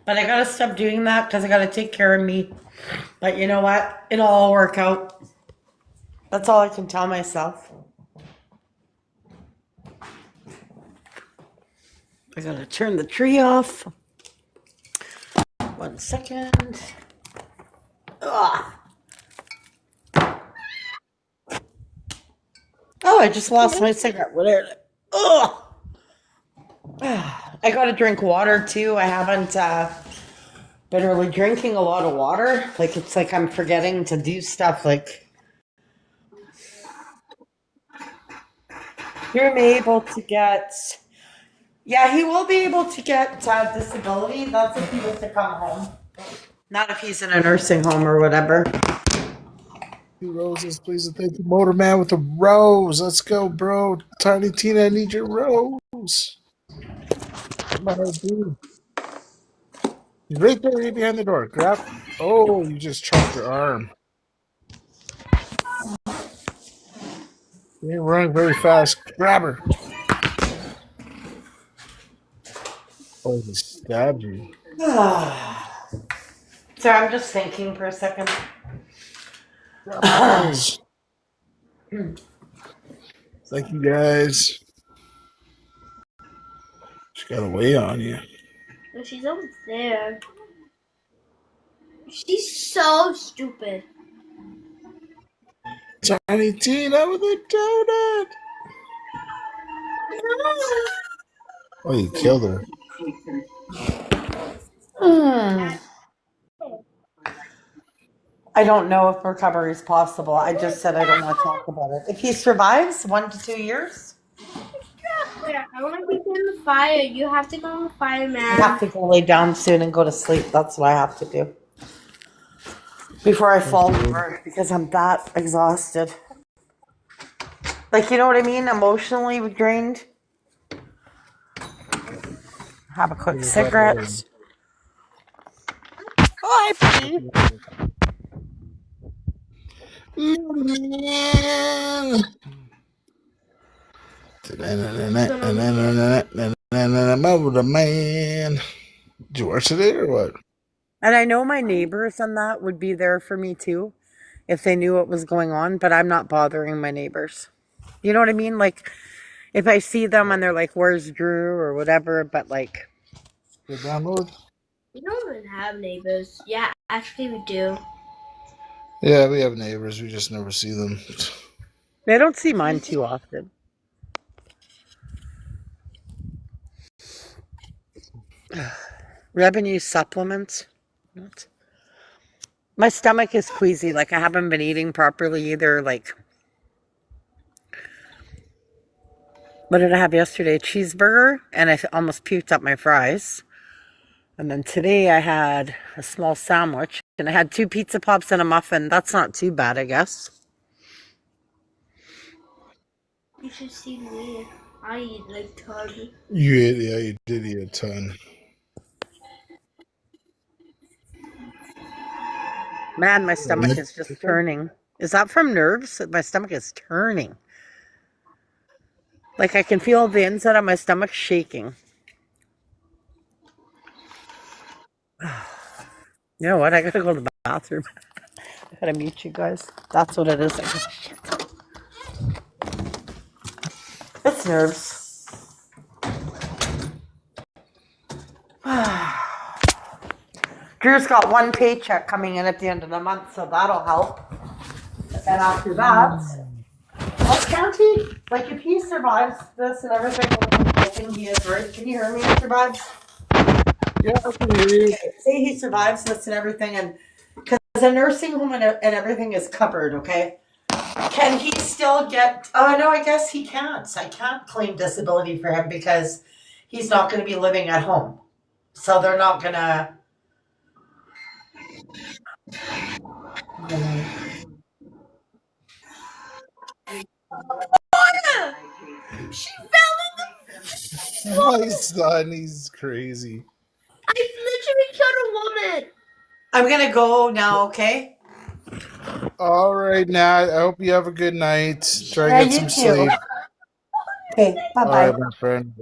but I gotta stop doing that because I gotta take care of me. But you know what? It'll all work out. That's all I can tell myself. I gotta turn the tree off. 1 second. Ugh. Oh, I just lost my cigarette. Whatever. Ugh. I gotta drink water too. I haven't been really drinking a lot of water. Like it's like I'm forgetting to do stuff. Like you're able to get. Yeah, he will be able to get disability. That's if he was to come home. Not if he's in a nursing home or whatever. 2 roses, please, and thank you, Motorman, with a rose. Let's go, bro. Tiny Tina, I need your rose. Come on, dude. He's right there, right behind the door. Grab. Oh, you just chopped your arm. You ain't running very fast. Grab her. Oh, he stabbed you. So I'm just thinking for a second. Grab my rose. Thank you, guys. She got away on you. No, she's over there. She's so stupid. Tiny Tina with a donut. Oh, you killed her. I don't know if recovery is possible. I just said I don't want to talk about it. If he survives 1 to 2 years, I want to be in the fire. You have to go in the fire, I man. have to go lay down soon and go to sleep. That's what I have to do before I fall over because I'm that exhausted. Like, you know what I mean? Emotionally drained. Have a quick cigarette. Oh, I Man. Man. Did you watch today or what? And I know my neighbors and that would be there for me too if they knew what was going on, but I'm not bothering my neighbors. You know what I mean? Like, if I see them and they're like, where's Drew or whatever, but like. The download? We don't even have neighbors. Yeah, actually we do. Yeah, we have neighbors. We just never see them. They don't see mine too often. Revenue supplements. What? My stomach is queasy. Like I haven't been eating properly either. Like, what did I have yesterday? A cheeseburger, and I almost puked up my fries. And then today I had a small sandwich, and I had 2 pizza pops and a muffin. That's not too bad, I guess. You should see me. I eat like ton. You did eat a ton. Man, my stomach is just turning. Is that from nerves? My stomach is turning. Like I can feel the inside of my stomach shaking. You know what? I gotta go to the bathroom. I gotta mute you guys. That's what it is. Shit. It's nerves. Drew's got 1 paycheck coming in at the end of the month, so that'll help. And after that, well, can't he? Like, if he survives this and everything, I think he is, right? Can you hear me? He survives? Yeah, I can hear you. Say he survives this and everything, and because a nursing home and everything is covered, okay? Can he still get? Oh no, I guess he can't. I can't claim disability for him because he's not going to be living at home, so they're not gonna. She fell on the My floor. son, he's crazy. I literally killed a woman. I'm gonna go now, okay? All right, Nat. I hope you have a good night. Try to Yeah, get you some too. sleep. Okay, bye All right, bye. my friend.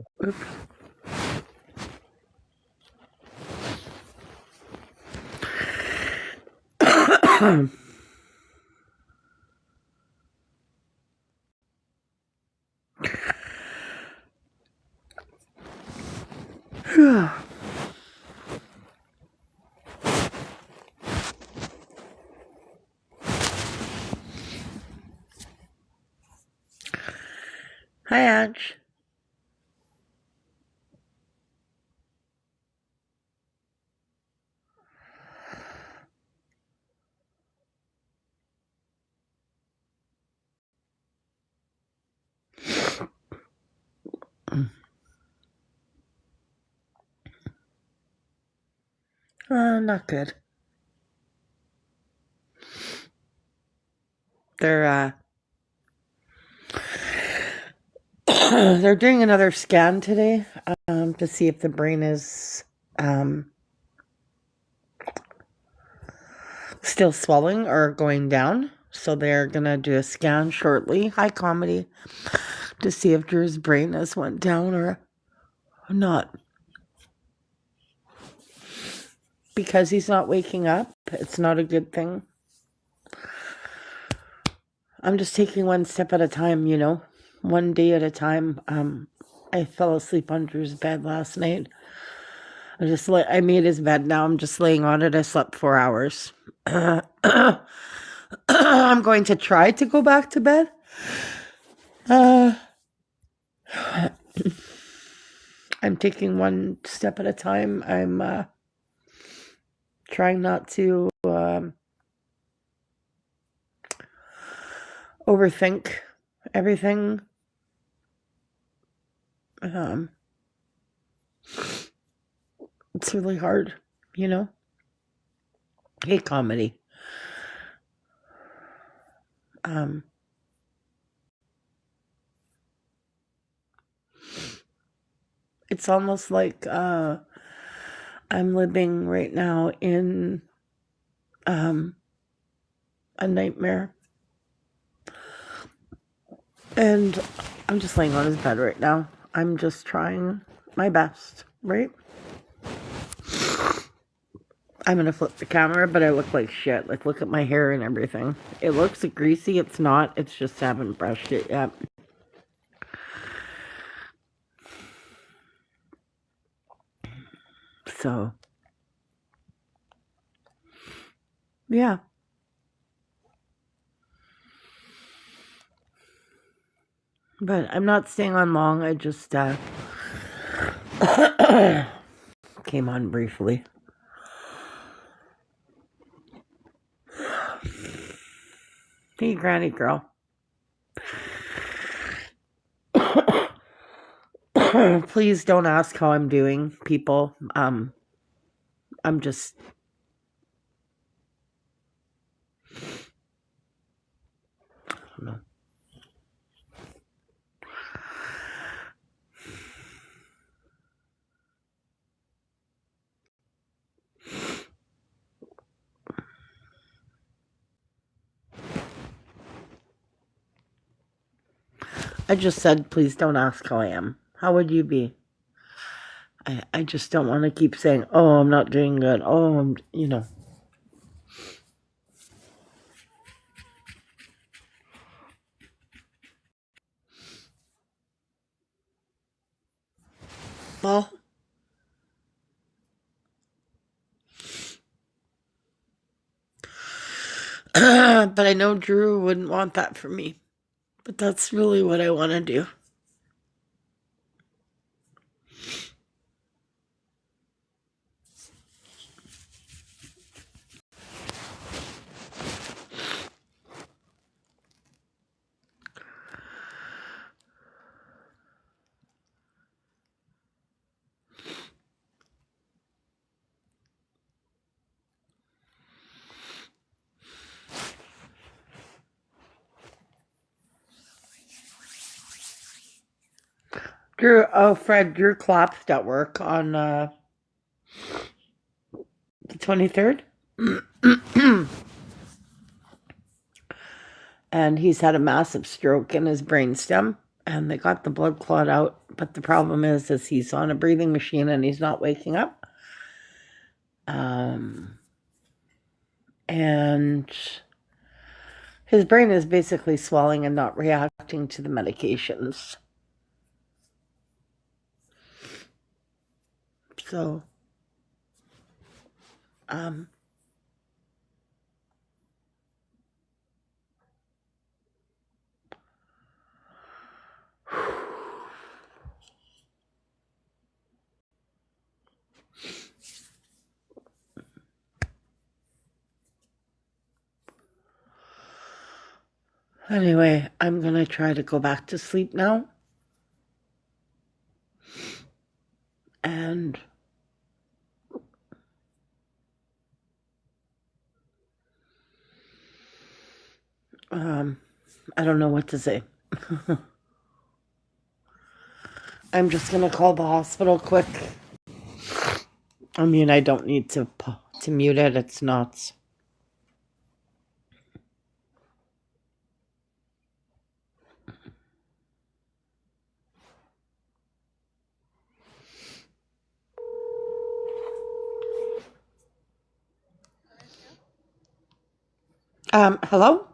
Hi, Ange. Not good. They're they're doing another scan today to see if the brain is still swelling or going down. So they're gonna do a scan shortly. Hi, comedy, to see if Drew's brain has went down or not. Because he's not waking up, it's not a good thing. I'm just taking one step at a time, you know, one day at a time. I fell asleep on Drew's bed last night. I made his bed. Now I'm just laying on it. I slept 4 hours. I'm going to try to go back to bed. I'm taking one step at a time. I'm trying not to overthink everything. It's really hard, you know. Hey, comedy. It's almost like I'm living right now in a nightmare. And I'm just laying on his bed right now. I'm just trying my best, right? I'm gonna flip the camera, but I look like shit. Like, look at my hair and everything. It looks greasy. It's not. It's just I haven't brushed it yet. So, yeah. But I'm not staying on long. I just came on briefly. Hey, granny girl. Please don't ask how I'm doing, people. I'm just I don't know. I just said, please don't ask how I am. How would you be? I just don't want to keep saying, oh, I'm not doing good. Oh, you know. Well, but I know Drew wouldn't want that for me. But that's really what I want to do. Drew collapsed at work on the 23rd. And he's had a massive stroke in his brainstem, and they got the blood clot out. But the problem is he's on a breathing machine and he's not waking up. And his brain is basically swelling and not reacting to the medications. So, anyway, I'm going to try to go back to sleep now. And I don't know what to say. I'm just going to call the hospital quick. I mean, I don't need to mute it. It's not. Hello?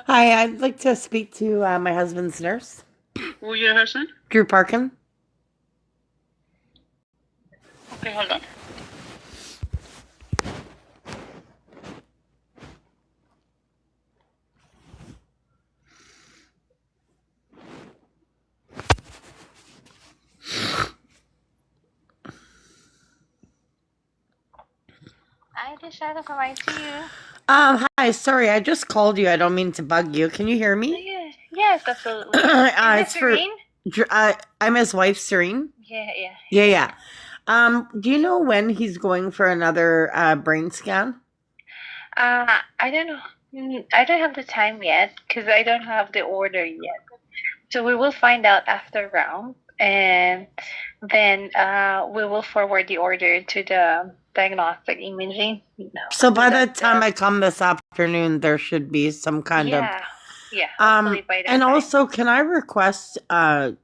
Hi, I'd like to speak to my husband's nurse. Who's your husband? Drew Parkin. Okay, hold on. I just tried to provide to you. Hi, sorry, I just called you. I don't mean to bug you. Can you hear me? Yes, absolutely. It's Is for it Serene? I'm his wife, Serine. Yeah. Do you know when he's going for another brain scan? I don't know. I don't have the time yet because I don't have the order yet. So we will find out after round, and then we will forward the order to the diagnostic imaging. So by the time I come this afternoon, there should be some kind of. Yeah. Hopefully by that And time. also, can I request to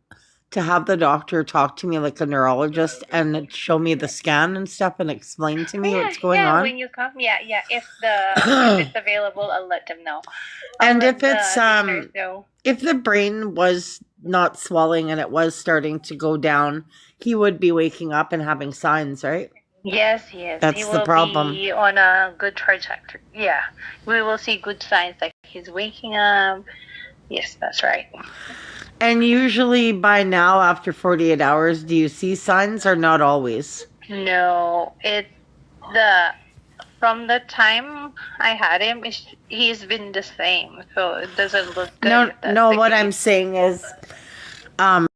have the doctor talk to me like a neurologist and show me the scan and stuff and explain to me what's going on? When you come, if it's available, I'll let them know. And if it's if the brain was not swelling and it was starting to go down, he would be waking up and having signs, right? Yes. That's He the will problem. be on a good trajectory. Yeah, we will see good signs like he's waking up. Yes, that's right. And usually by now, after 48 hours, do you see signs or not always? No, from the time I had him, he's been the same, so it doesn't look good. No, what I'm saying is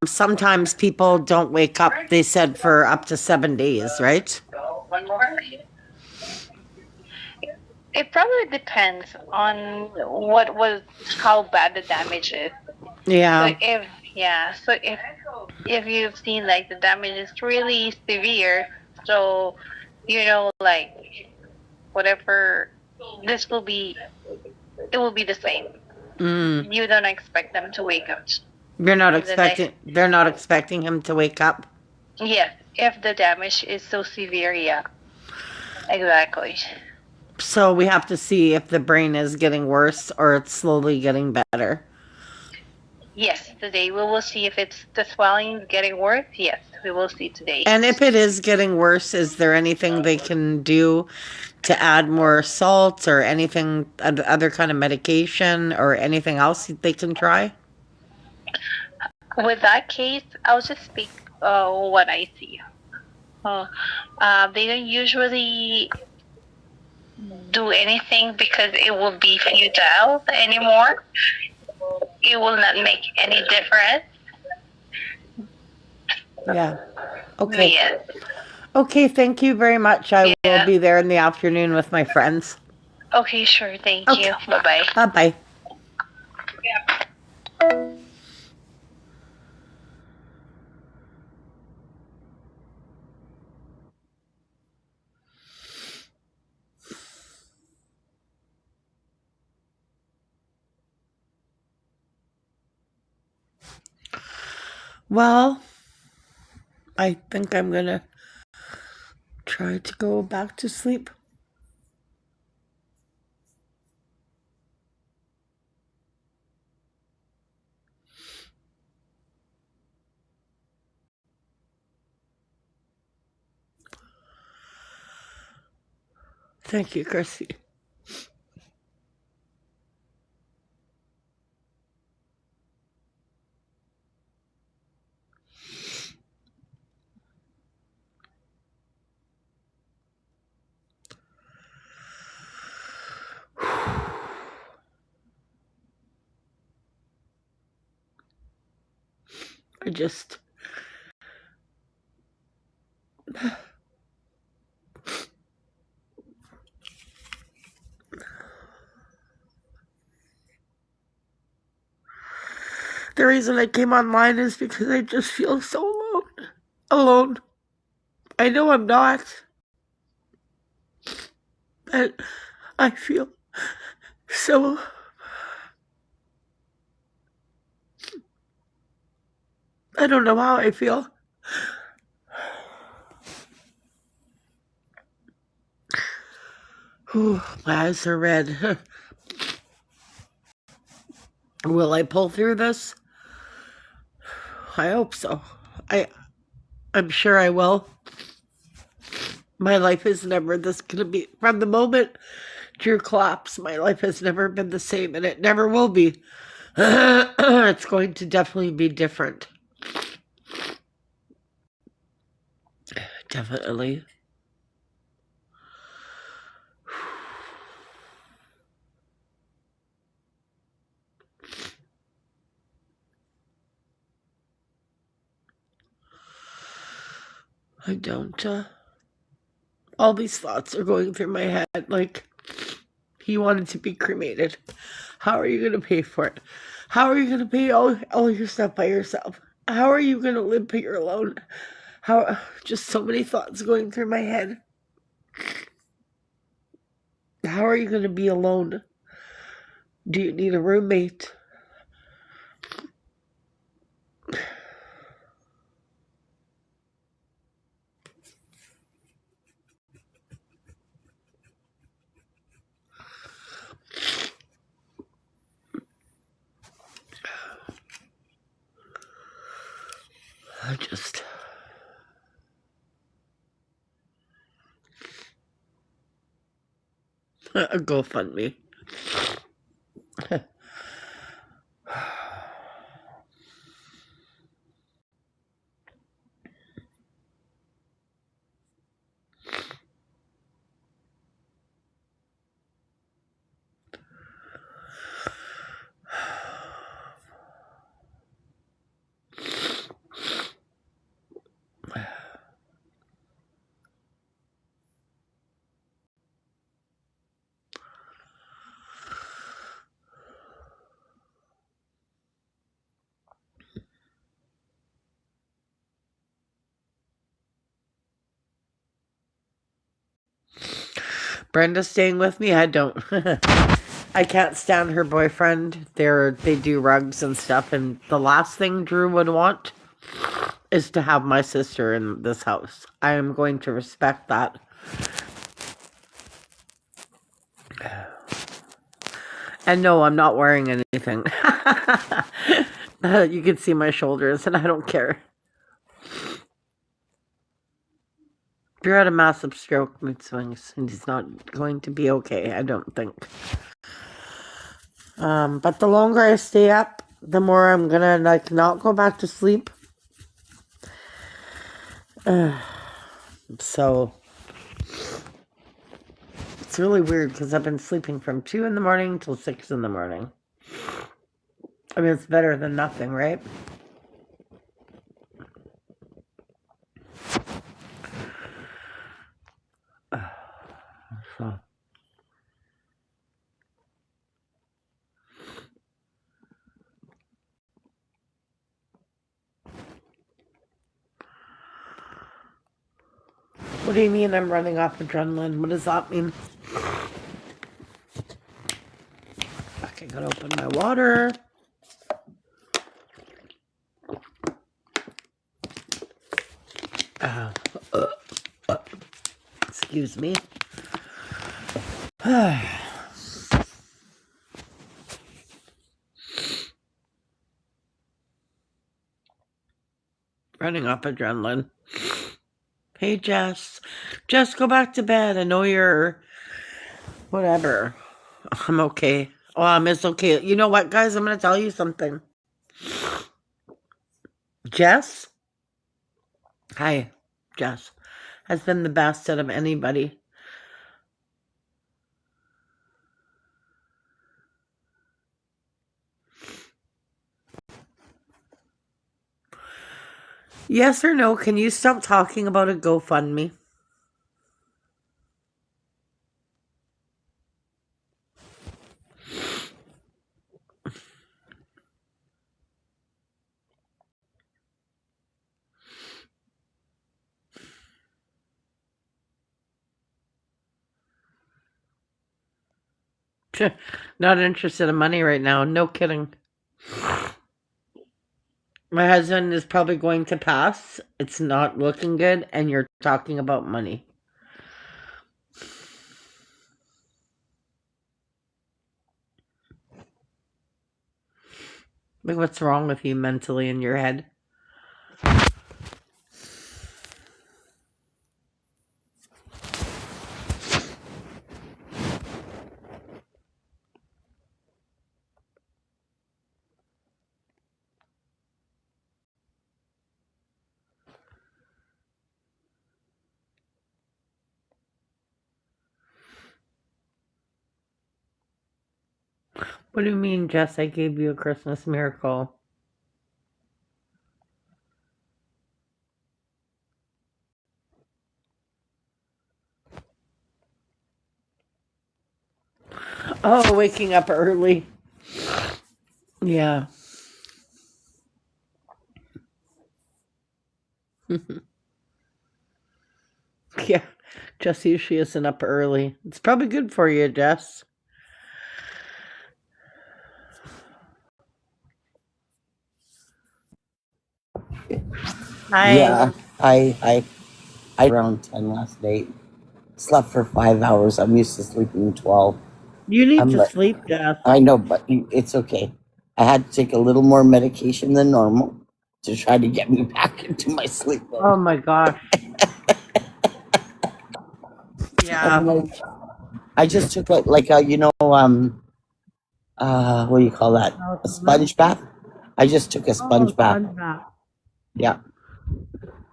sometimes people don't wake up, they said, for up to 7 days, right? One more. It probably depends on how bad the damage is. Yeah. So if you've seen like the damage is really severe, so like whatever it will be the same. You don't expect them to wake up. They're not expecting him to wake up. Yes, if the damage is so severe, yeah. Exactly. So we have to see if the brain is getting worse or it's slowly getting better. Yes, today we will see if it's the swelling is getting worse. Yes, we will see today. And if it is getting worse, is there anything they can do to add more salt or anything, other kind of medication or anything else they can try? With that case, I'll just speak what I see. They don't usually do anything because it will be futile anymore. It will not make any difference. Yeah. Okay. Yes. Okay, thank you very much. I will be there in the afternoon with my friends. Okay, sure. Thank you. Bye-bye. Bye-bye. Well, I think I'm gonna try to go back to sleep. Thank you, Chrissy. I just... The reason I came online is because I just feel so alone. Alone. I know I'm not. But I feel so... I don't know how I feel. Whew, my eyes are red. Will I pull through this? I hope so. I'm sure I will. My life is never this gonna be. From the moment Drew collapsed, my life has never been the same, and it never will be. It's going to definitely be different. Definitely. I don't, all these thoughts are going through my head, like, he wanted to be cremated. How are you going to pay for it? How are you going to pay all your stuff by yourself? How are you going to live by your alone? Just so many thoughts going through my head. How are you going to be alone? Do you need a roommate? I just... A GoFundMe. Brenda's staying with me? I don't. I can't stand her boyfriend. They do rugs and stuff, and the last thing Drew would want is to have my sister in this house. I am going to respect that. And no, I'm not wearing anything. You can see my shoulders, and I don't care. Drew had a massive stroke, mood swings, and he's not going to be okay, I don't think. But the longer I stay up, the more I'm gonna, like, not go back to sleep. So, it's really weird, because I've been sleeping from 2 in the morning till 6 in the morning. I mean, it's better than nothing, right? So. What do you mean I'm running off adrenaline? What does that mean? Okay, gotta open my water. Excuse me. Running off adrenaline. Hey, Jess. Jess, go back to bed. I know you're whatever. I'm okay. Oh, it's okay. You know what, guys? I'm going to tell you something. Jess? Hi, Jess. Has been the best out of anybody. Yes or no? Can you stop talking about a GoFundMe? Not interested in money right now. No kidding. My husband is probably going to pass. It's not looking good, and you're talking about money. Like, what's wrong with you mentally in your head? What do you mean, Jess? I gave you a Christmas miracle. Oh, waking up early. Yeah. Yeah. Jess usually isn't up early. It's probably good for you, Jess. Hi. Yeah, I around 10 last night. Slept for 5 hours. I'm used to sleeping 12. You need I'm to like, sleep, Jess. I know, but it's okay. I had to take a little more medication than normal to try to get me back into my sleep mode. Oh my gosh. I'm Yeah. like, I just took what do you call that? A sponge bath. I just took a sponge bath. Sponge bath. Yeah,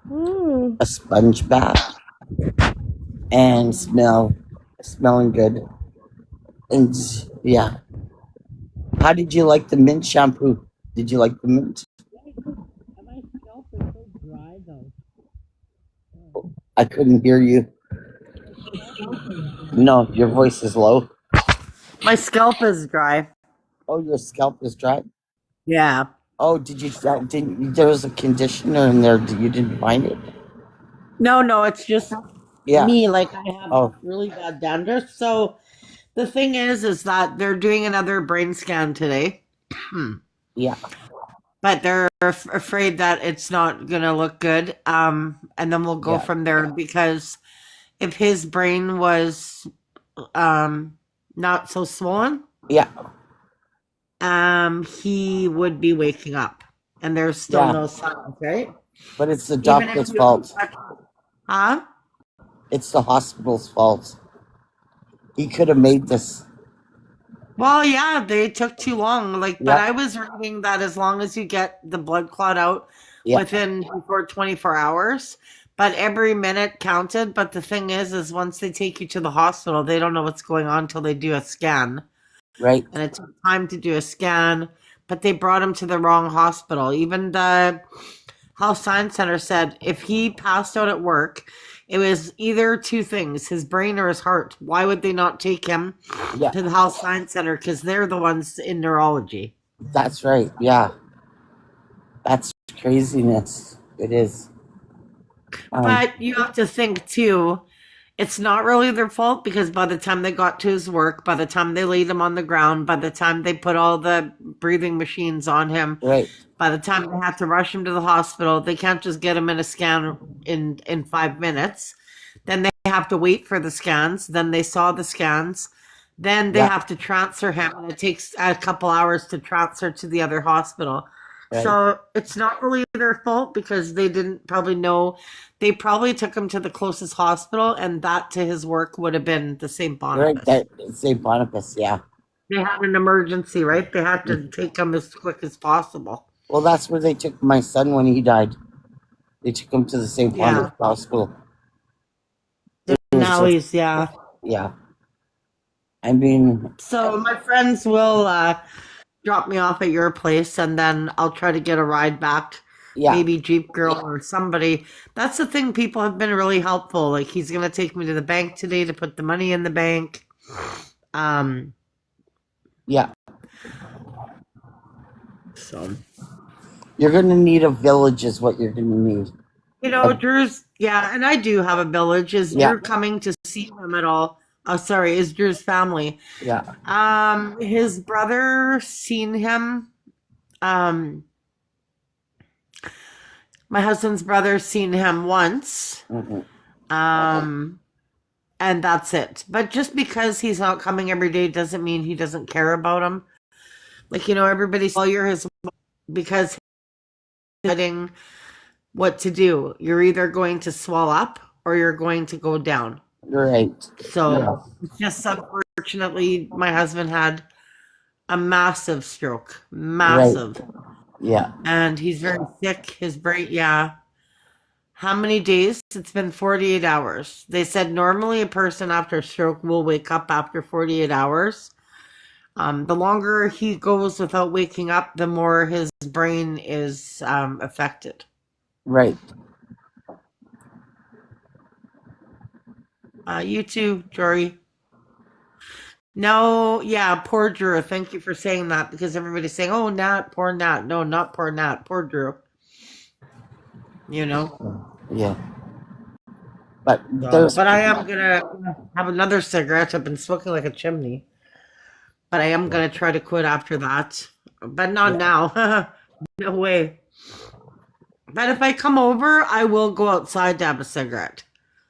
Mm. a sponge bath and smelling good. And yeah, how did you like the mint shampoo? Did you like the mint? My scalp is so dry, though. I couldn't hear you. No, your voice is low. My scalp is dry. Oh, your scalp is dry. Yeah. Oh, didn't there was a conditioner in there? You didn't find it? No, it's just Yeah. me. Like, I have Oh, really bad dandruff. So the thing is that they're doing another brain scan today. yeah, But they're afraid that it's not gonna look good. And then we'll go yeah, from there because if his brain was not so swollen, yeah, he would be waking up. And there's still yeah. no signs, right? But it's the Even if doctor's you fault. huh? It's the hospital's fault. He could have made this. Well, yeah, they took too long. Like, but Yeah, I was reading that as long as you get the blood clot out yeah, within before 24 hours, but every minute counted. But the thing is once they take you to the hospital, they don't know what's going on until they do a scan. right. And it took time to do a scan, but they brought him to the wrong hospital. Even the Health Science Center said if he passed out at work, it was either two things, his brain or his heart. Why would they not take him Yeah, to the Health Science Center? Because they're the ones in neurology. that's right. Yeah, that's craziness. It is. But you have to think too, It's not really their fault because by the time they got to his work, by the time they laid him on the ground, by the time they put all the breathing machines on him, Right. by the time they have to rush him to the hospital, they can't just get him in a scan in 5 minutes. Then they have to wait for the scans. Then they saw the scans. Then they Yeah. have to transfer him, and it takes a couple hours to transfer to the other hospital. Right. So it's not really their fault because they didn't probably know. They probably took him to the closest hospital, and that to his work would have been the St. Right. Boniface. That St. Boniface. Yeah. They had an emergency, right? They had to take him as quick as possible. Well, that's where they took my son when he died. They took him to the St. Boniface Hospital. Now he's yeah. I mean, so my friends will drop me off at your place, and then I'll try to get a ride back. yeah. Maybe Jeep Girl or somebody. That's the thing. People have been really helpful. Like he's gonna take me to the bank today to put the money in the bank. Yeah. So You're going to need a village is what you're going to need. you know, Drew's and I do have a village. Is Yeah. Drew coming to see him at all? Oh, sorry, is Drew's family. Yeah. His brother seen him. My husband's brother seen him once. Mhm. And that's it. But just because he's not coming every day doesn't mean he doesn't care about him. Like, you know, everybody's you're his because he's deciding what to do. You're either going to swell up or you're going to go down. Right. So just unfortunately my husband had a massive stroke. Massive. Yeah. And he's very sick. His brain, How many days? It's been 48 hours. They said normally a person after a stroke will wake up after 48 hours. The longer he goes without waking up, the more his brain is affected. Right. You too, Jory. No, poor Drew. Thank you for saying that because everybody's saying, oh, Nat, poor Nat. No, not poor Nat, poor Drew. You know? Yeah. But I am gonna have another cigarette. I've been smoking like a chimney. But I am gonna try to quit after that. But not now. No way. But if I come over, I will go outside to have a cigarette.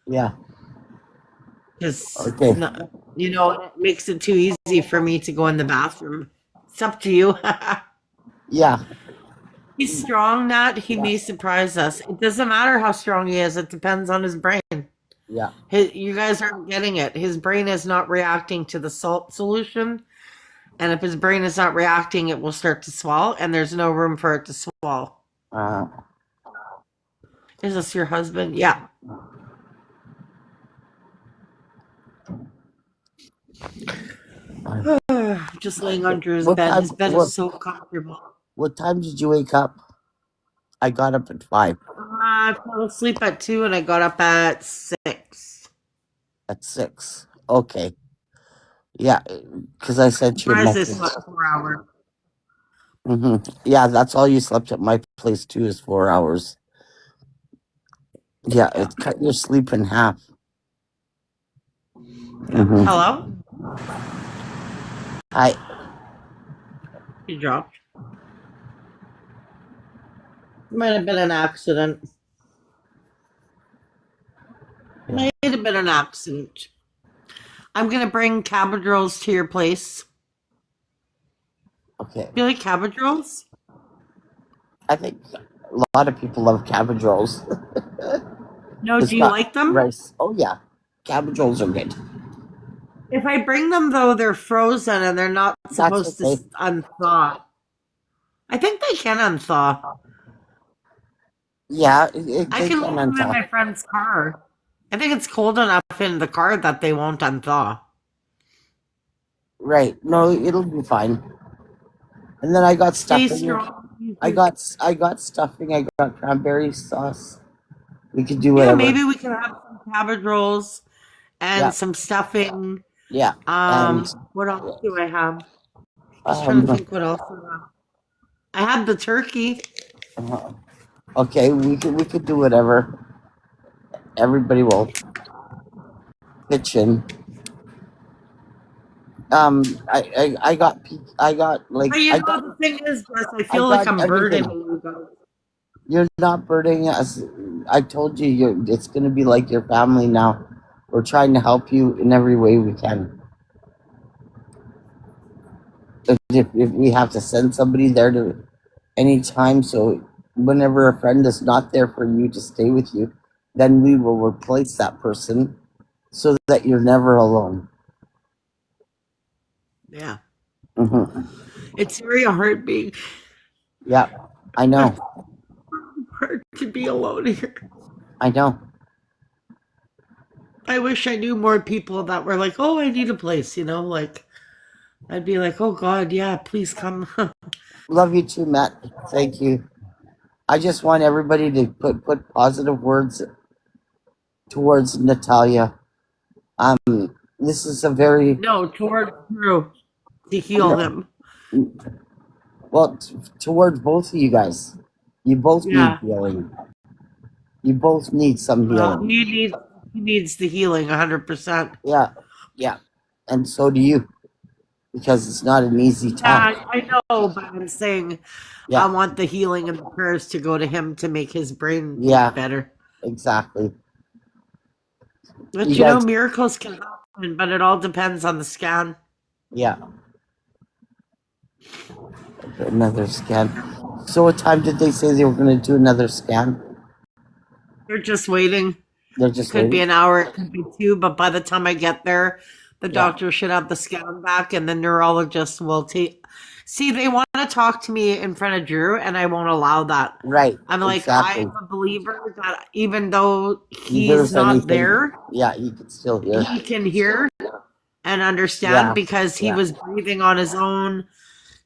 Yeah. Because Okay. you know, it makes it too easy for me to go in the bathroom. It's up to you. Yeah. He's strong, Nat. He may surprise us. It doesn't matter how strong he is. It depends on his brain. Yeah. You guys aren't getting it. His brain is not reacting to the salt solution. And if his brain is not reacting, it will start to swell. And there's no room for it to swell. Is this your husband? Yeah. Just laying on Drew's What bed. time- His bed what- is so comfortable. What time did you wake up? I got up at 5. I fell asleep at 2 and I got up at 6. At 6. Okay. Yeah, because I sent you a Surprised I message. slept 4 hours. Yeah, that's all you slept at my place too is 4 hours. Yeah, it cut your sleep in half. Hello? Hi. You dropped. Might have been an accident. Might have been an accident. I'm gonna bring cabbage rolls to your place. Okay. You like cabbage rolls? I think a lot of people love cabbage rolls. No, It's do you got like them? rice. Oh yeah, cabbage rolls are good. If I bring them though, they're frozen and they're not supposed okay. to unthaw. I think they can unthaw. Yeah, I can leave them in my friend's car. I think it's cold enough in the car that they won't unthaw. Right. No, it'll be fine. And then I got Stay stuffing. strong. I got stuffing. I got cranberry sauce. We could do Yeah, whatever. maybe we can have some cabbage rolls and Yeah. some stuffing. Yeah. And What else do I have? Just trying to think what else I have. I have the turkey. Okay, we could do whatever. Everybody will. kitchen. I got like But you I know, got the thing is, Jess, I I feel like got I'm everything. burdening you guys. You're not burdening us. I told you, it's going to be like your family now. We're trying to help you in every way we can. If we have to send somebody there to any time, so whenever a friend is not there for you to stay with you, then we will replace that person so that you're never alone. Yeah. Hmm. It's very heartbeat. Yeah, I know. Hard to be alone here. I know. I wish I knew more people that were like, oh, I need a place, you know, like I'd be like, oh God, yeah, please come. Love you too, Matt. Thank you. I just want everybody to put positive words towards Natalia. This is a very No, toward Drew to heal him. well towards both of you guys. You both need Yeah. healing. You both need some Well, healing. he needs the healing 100%. Yeah, yeah, and so do you because it's not an easy Yeah, task. I know, but I'm saying I Yeah, want the healing and the prayers to go to him to make his brain yeah, better. exactly. But You you know, guys, miracles can happen, but it all depends on the scan. yeah, another scan. So, what time did they say they were going to do another scan? They're just waiting. They're It just could be waiting. an hour, it could be two, but by the time I get there, the Yeah, doctor should have the scan back and the neurologist will take. See, they want to talk to me in front of Drew, and I won't allow that. right, I'm like, I exactly. am a believer that even though He he's hears not anything. there, Yeah, he could still hear. he can hear and understand Yeah, because he yeah, was breathing on his own.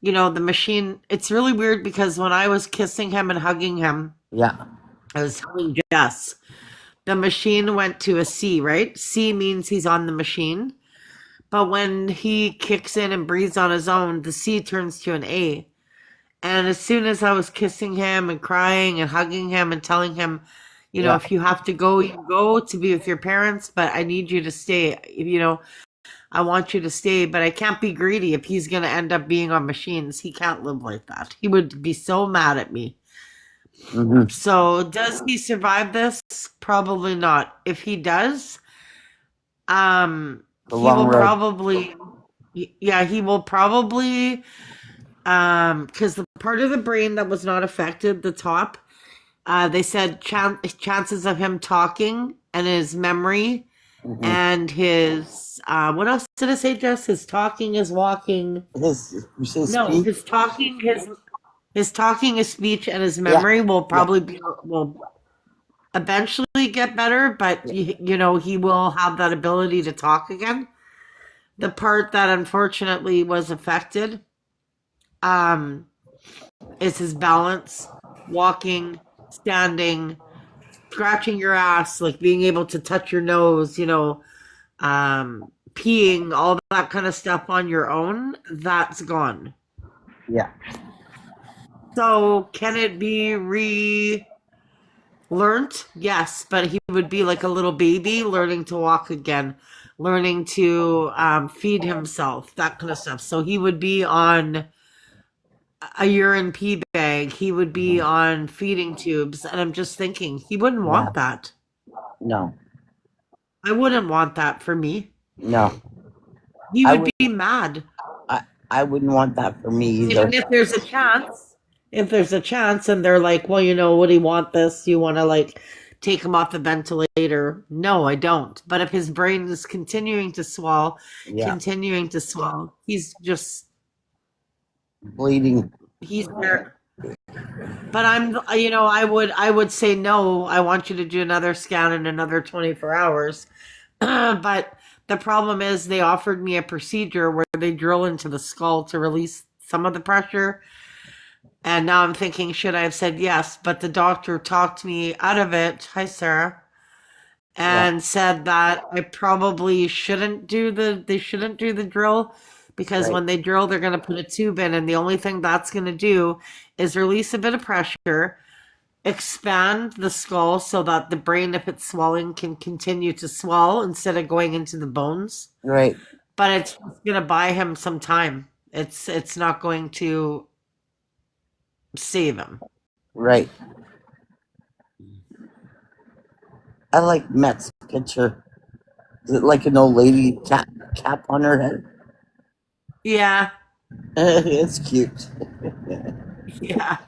You know, the machine, it's really weird because when I was kissing him and hugging him, yeah, I was telling Jess, the machine went to a C, right? C means he's on the machine. But when he kicks in and breathes on his own, the C turns to an A. And as soon as I was kissing him and crying and hugging him and telling him, you know, yeah, if you have to go, you go to be with your parents, but I need you to stay. You know, I want you to stay, but I can't be greedy if he's going to end up being on machines. He can't live like that. He would be so mad at me. hmm, So, does he survive this? Probably not. If he does, the he long will road. probably, yeah, he will probably, because the part of the brain that was not affected, the top, they said chances of him talking and his memory Hmm. and his, what else did I say, Jess? His talking, his walking. His No, speech. his talking, his speech, and his Yeah, memory will yeah, probably be will eventually get better, but yeah, you know he will have that ability to talk again. The part that unfortunately was affected um, is his balance, walking, standing, scratching your ass, like being able to touch your nose, you know, peeing, all that kind of stuff on your own. That's gone. yeah, So can it be learned? Yes, but he would be like a little baby learning to walk again, learning to feed himself, that kind of stuff. So he would be on a urine pee bag, he would be on feeding tubes. And I'm just thinking, he wouldn't yeah. want that. No, I wouldn't want that for me. no. He I would would. be mad. I wouldn't want that for me either. And if there's a chance, and they're like, well, you know, would he want this? You want to like take him off the ventilator? No, I don't. But if his brain is Yeah, continuing to swell, he's just, bleeding. he's there. But you know, I would say no. I want you to do another scan in another 24 hours. But the problem is they offered me a procedure where they drill into the skull to release some of the pressure. And now I'm thinking, should I have said yes? But the doctor talked me out of it. Hi, Sarah. Yeah, And said that I probably they shouldn't do the drill because right. when they drill, they're going to put a tube in. And the only thing that's going to do is release a bit of pressure. expand the skull so that the brain, if it's swelling, can continue to swell instead of going into the bones. Right. But it's gonna buy him some time. It's not going to save him. Right. I like Matt's picture. Is it like an old lady cap on her head? Yeah, It's cute. yeah.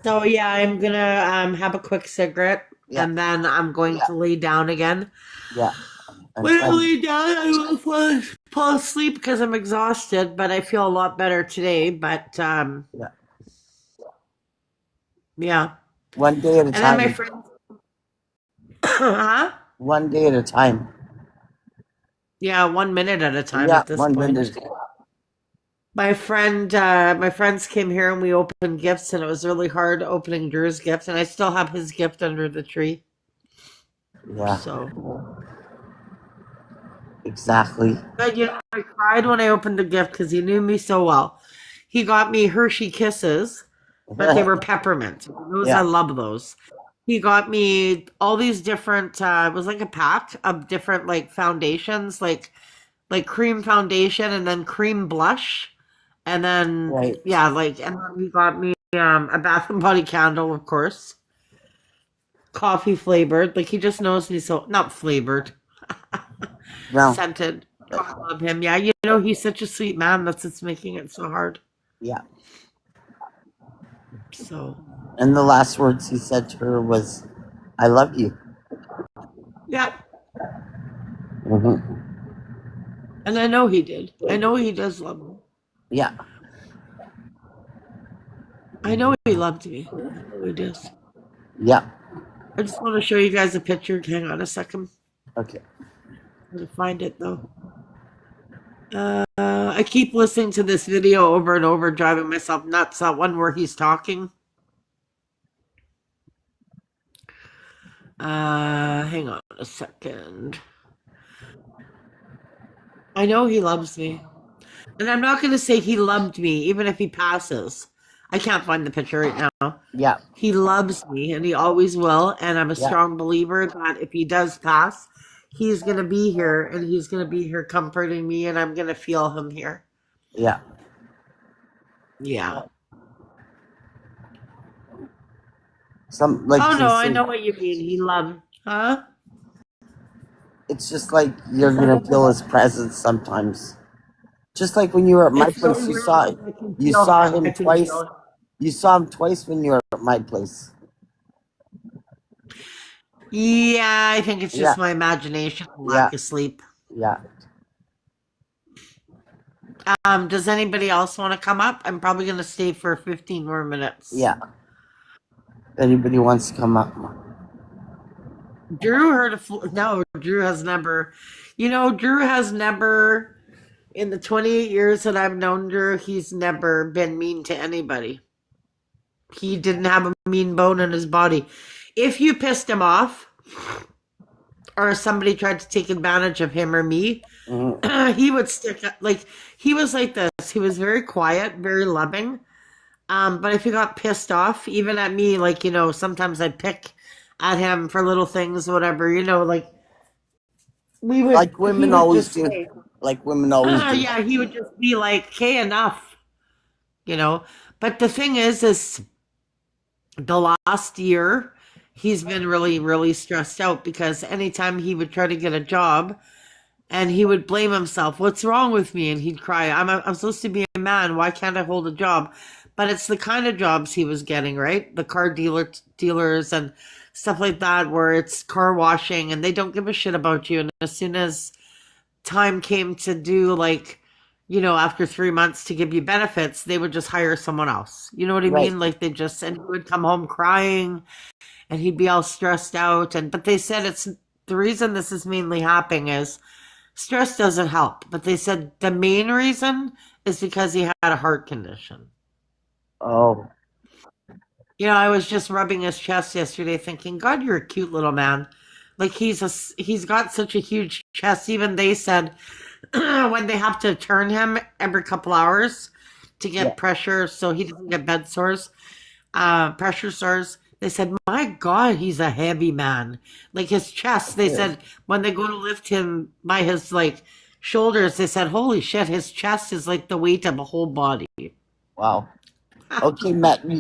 So yeah, I'm gonna have a quick cigarette Yeah. and then I'm going Yeah. to lay down again. Yeah. I'm When I trying. lay down, I will fall asleep because I'm exhausted, but I feel a lot better today. But Yeah. yeah. One day at a And then my time. friend, huh? One day at a time. Yeah, 1 minute at a time Yeah. at this 1 minute. point. My friends came here and we opened gifts, and it was really hard opening Drew's gift, and I still have his gift under the tree. Yeah. So, Exactly. but I cried when I opened the gift because he knew me so well. He got me Hershey Kisses, but they were peppermint. Those I Yeah. love those. He got me all these different. It was like a pack of different like foundations, like cream foundation and then cream blush. And then Right. yeah, and then he got me a Bath and Body candle, of course, coffee flavored. Like he just knows me so not flavored, Well. scented. I love him. Yeah, he's such a sweet man. That's what's making it so hard. Yeah. So And the last words he said to her was, "I love you." yeah, Mm-hmm. and I know he did. I know he does love me. Yeah. I know he loved me. I know he does. Yeah. I just want to show you guys a picture. Hang on a second. Okay. I'm gonna find it though. I keep listening to this video over and over, driving myself nuts. That one where he's talking. Hang on a second. I know he loves me. And I'm not going to say he loved me, even if he passes. I can't find the picture right now. Yeah. He loves me, and he always will. And I'm a Yeah. strong believer that if he does pass, he's going to be here, and he's going to be here comforting me, and I'm going to feel him here. Yeah. Yeah. Some like. Oh, you no, I say, know what you mean. He loved. Huh? It's just like you're gonna feel his presence sometimes. Just like when you were at my It's place, really you weird. saw I can you feel saw him. I him can twice. feel him. You saw him twice when you were at my place. Yeah, I think it's just Yeah. my imagination, Yeah. lack of sleep. Yeah. Does anybody else want to come up? I'm probably gonna stay for 15 more minutes. Yeah. Anybody wants to come up? Drew heard no, Drew has never. Drew has never, in the 28 years that I've known Drew, he's never been mean to anybody. He didn't have a mean bone in his body. If you pissed him off, or somebody tried to take advantage of him or me, Mhm. he would stick up. Like, he was like this. He was very quiet, very loving. But if he got pissed off, even at me, like, sometimes I'd pick at him for little things, whatever, like we would, Like he women would always just do. say, Like women always do. yeah, he would just be like, okay, enough. But the thing is the last year, he's been really, really stressed out because anytime he would try to get a job, and he would blame himself. What's wrong with me? And he'd cry. I'm supposed to be a man. Why can't I hold a job? But it's the kind of jobs he was getting, right? The car dealers and stuff like that, where it's car washing, and they don't give a shit about you. And as soon as time came to do after 3 months to give you benefits, they would just hire someone else. You know what I Right. mean? And he would come home crying, and he'd be all stressed out. But they said it's the reason this is mainly happening is stress doesn't help, but they said the main reason is because he had a heart condition. Oh. I was just rubbing his chest yesterday thinking, God, you're a cute little man. Like he's got such a huge chest. Even they said when they have to turn him every couple hours to get Yeah. pressure so he doesn't get bed sores, pressure sores. They said, my God, he's a heavy man. Like his chest, they said, when they go to lift him by his like shoulders, they said, holy shit, his chest is like the weight of a whole body. Wow. Okay, Matt. Hey,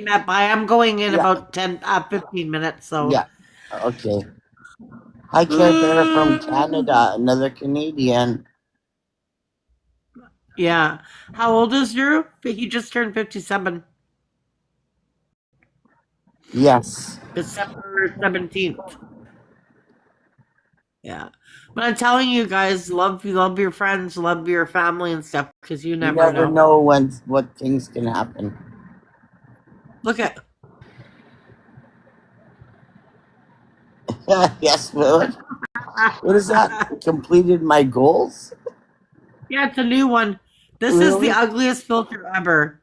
Matt, bye. I'm going in Yeah. about 15 minutes. So Yeah. Okay. Hi, Care Bear from Canada, another Canadian. yeah. How old is Drew? He just turned 57. Yes. December 17th. Yeah. But I'm telling you guys, love your friends, love your family and stuff, because you You never never know. know what things can happen. Look at Yes, what? What is that? Completed my goals? yeah, it's a new one. This is the Really? ugliest filter ever.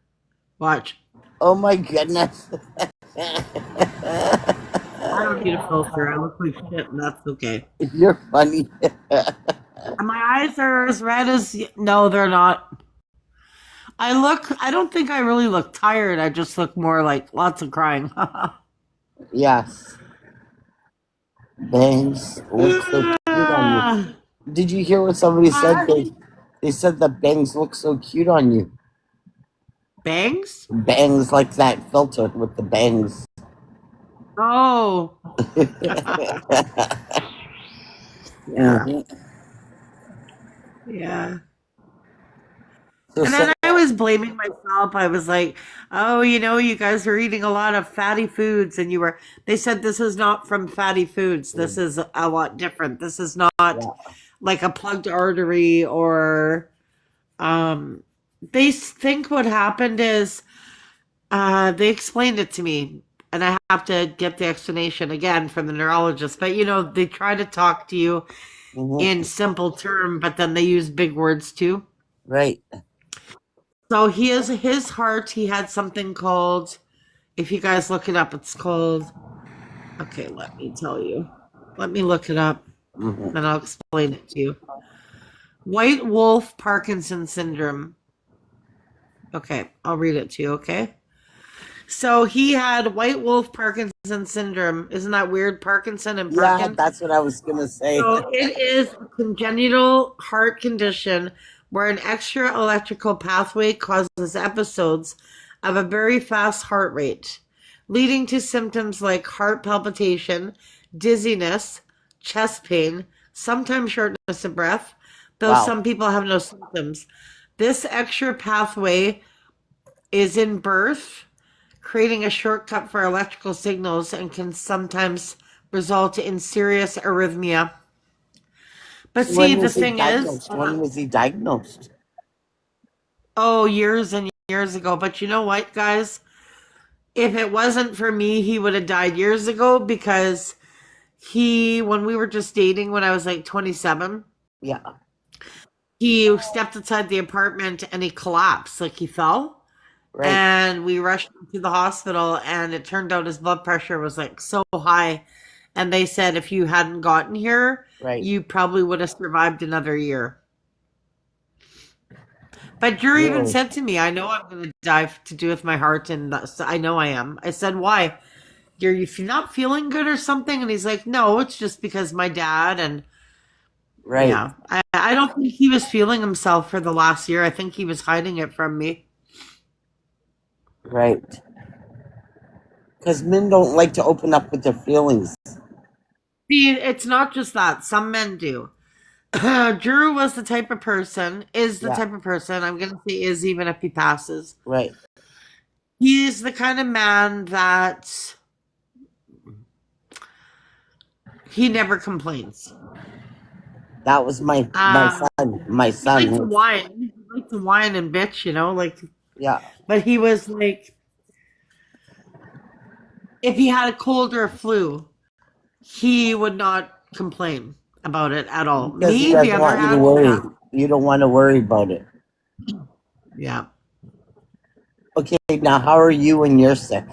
Watch. Oh my goodness. I don't need a filter. I look like shit, and that's okay. You're funny. And my eyes are as red as no, they're not. I don't think I really look tired. I just look more like lots of crying. Yes. Bangs look so cute on you. Did you hear what somebody said? They said the bangs look so cute on you. Bangs? Bangs like that filter with the bangs. Oh. Yeah. Yeah. So, And then I was blaming myself. I was like, oh, you guys are eating a lot of fatty foods. And they said this is not from fatty foods. This is a lot different. This is not like a plugged artery or, they think what happened is, they explained it to me. And I have to get the explanation again from the neurologist. But, they try to talk to you in simple term, but then they use big words too. right. So his heart, he had something called, if you guys look it up, it's called, okay, let me tell you. Let me look it up, and I'll explain it to you. White wolf Parkinson syndrome. Okay, I'll read it to you, okay? So he had white wolf Parkinson syndrome. Isn't that weird? Parkinson and Parkin? Yeah, that's what I was going to say. So it is a congenital heart condition where an extra electrical pathway causes episodes of a very fast heart rate, leading to symptoms like heart palpitation, dizziness, chest pain, sometimes shortness of breath, though some people have no symptoms. This extra pathway is in birth, creating a shortcut for electrical signals and can sometimes result in serious arrhythmia. But see, the thing is, when was he diagnosed? oh, years and years ago. But you know what, guys? If it wasn't for me, he would have died years ago because when we were just dating when I was like 27, Yeah. he stepped outside the apartment and he collapsed, like he fell. Right. And we rushed him to the hospital, and it turned out his blood pressure was like so high. And they said if you hadn't gotten here, you probably would have survived another year. But Drew even said to me, I know I'm going to die to do with my heart, and I know I am. I said, why? You're not feeling good or something? And he's like, no, it's just because my dad and... Right. Yeah. I don't think he was feeling himself for the last year. I think he was hiding it from me. Right. Because men don't like to open up with their feelings. See, it's not just that. Some men do. Drew was the type of person, type of person, I'm going to say is even if he passes. Right. He's the kind of man that he never complains. That was my son. My son. He liked to whine. He liked to whine and bitch, like... Yeah. But he was like... If he had a cold or a flu, he would not complain about it at all. Because he doesn't want you to worry. You don't want to worry about it. Yeah. Okay, now how are you when you're sick?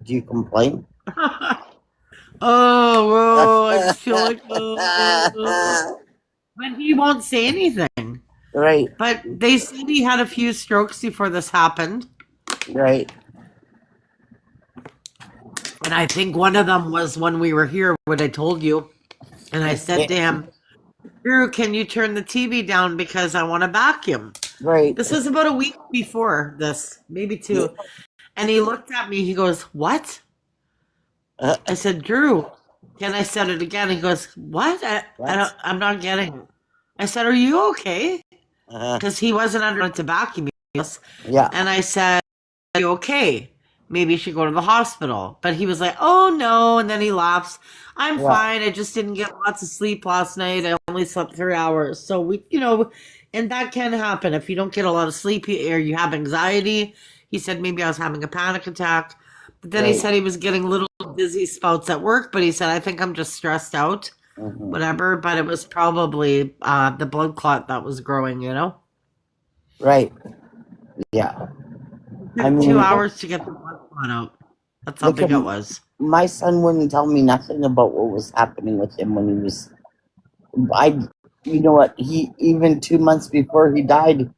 Do you complain? Oh, I just feel like... But he won't say anything. Right. But they said he had a few strokes before this happened. Right. And I think one of them was when we were here, what I told you. And I said to him, Drew, can you turn the TV down because I want to vacuum? Right. This was about a week before this, maybe two. And he looked at me, he goes, what? I said, Drew. Then I said it again. He goes, what? I'm not getting it. I said, are you okay? Because he wasn't under to vacuum. Yeah. And I said, are you okay? Maybe you should go to the hospital. But he was like, oh no. And then he laughs. I'm fine. I just didn't get lots of sleep last night. I only slept 3 hours. So and that can happen. If you don't get a lot of sleep or you have anxiety, he said maybe I was having a panic attack. But then he said he was getting little dizzy spouts at work. But he said, I think I'm just stressed out, whatever. But it was probably the blood clot that was growing, Right. Yeah. It took 2 hours to get the blood clot out. That's how big it was. My son wouldn't tell me nothing about what was happening with him when he was. You know what? He even 2 months before he died,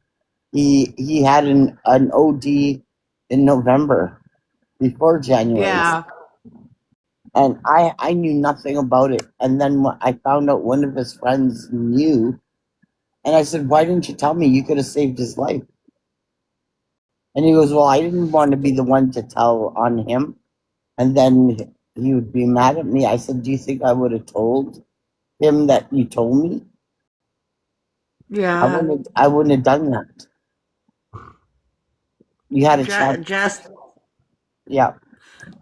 he had an OD in November before January. Yeah. And I knew nothing about it. And then I found out one of his friends knew, and I said, "Why didn't you tell me? You could have saved his life." And he goes, "Well, I didn't want to be the one to tell on him, and then he would be mad at me." I said, "Do you think I would have told him that you told me?" Yeah. I wouldn't have done that. You had a chance. Just Yeah.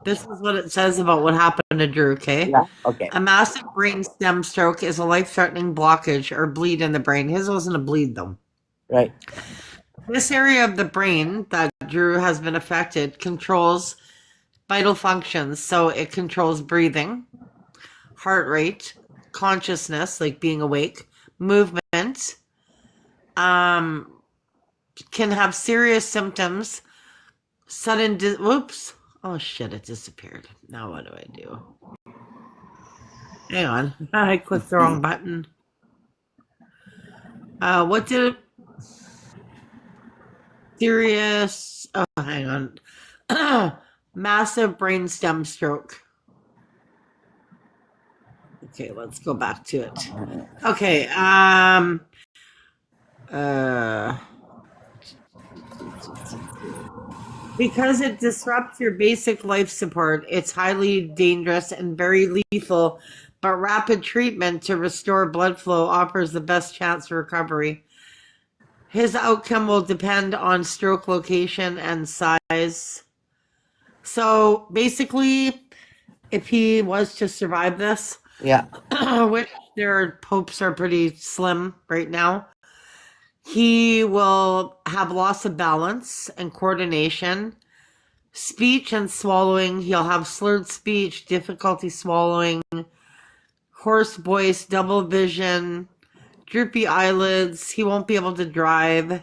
this is what it says about what happened to Drew, okay? Yeah. Okay. A massive brain stem stroke is a life-threatening blockage or bleed in the brain. His wasn't a bleed, though. Right. This area of the brain that Drew has been affected controls vital functions. So it controls breathing, heart rate, consciousness, like being awake, movement, can have serious symptoms, sudden, whoops. Oh shit, it disappeared. Now what do I do? Hang on. I clicked the wrong button. What did it? Serious. Oh, hang on. Massive brainstem stroke. Okay, let's go back to it. Okay. Because it disrupts your basic life support, it's highly dangerous and very lethal, but rapid treatment to restore blood flow offers the best chance for recovery. His outcome will depend on stroke location and size. So basically, if he was to survive this, Yeah. which their hopes are pretty slim right now, he will have loss of balance and coordination, speech and swallowing. He'll have slurred speech, difficulty swallowing, hoarse voice, double vision, droopy eyelids. He won't be able to drive.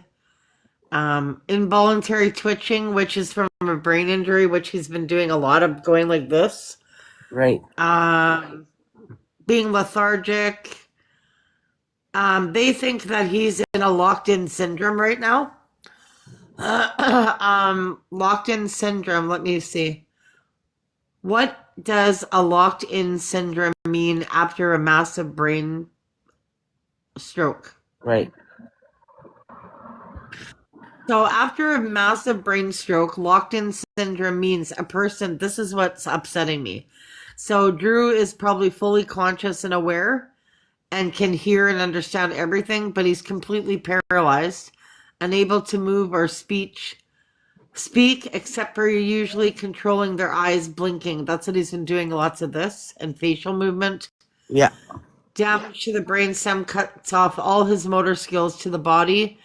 Involuntary twitching, which is from a brain injury, which he's been doing a lot of, going like this. Right. Being lethargic. They think that he's in a locked-in syndrome right now. Locked-in syndrome. Let me see. What does a locked-in syndrome mean after a massive brain stroke? Right. So after a massive brain stroke, locked-in syndrome means a person, this is what's upsetting me. So Drew is probably fully conscious and aware and can hear and understand everything, but he's completely paralyzed, unable to move or speak, except for usually controlling their eyes blinking. That's what he's been doing, lots of this, and facial movement. Yeah. Damage to the brainstem cuts off all his motor skills to the body.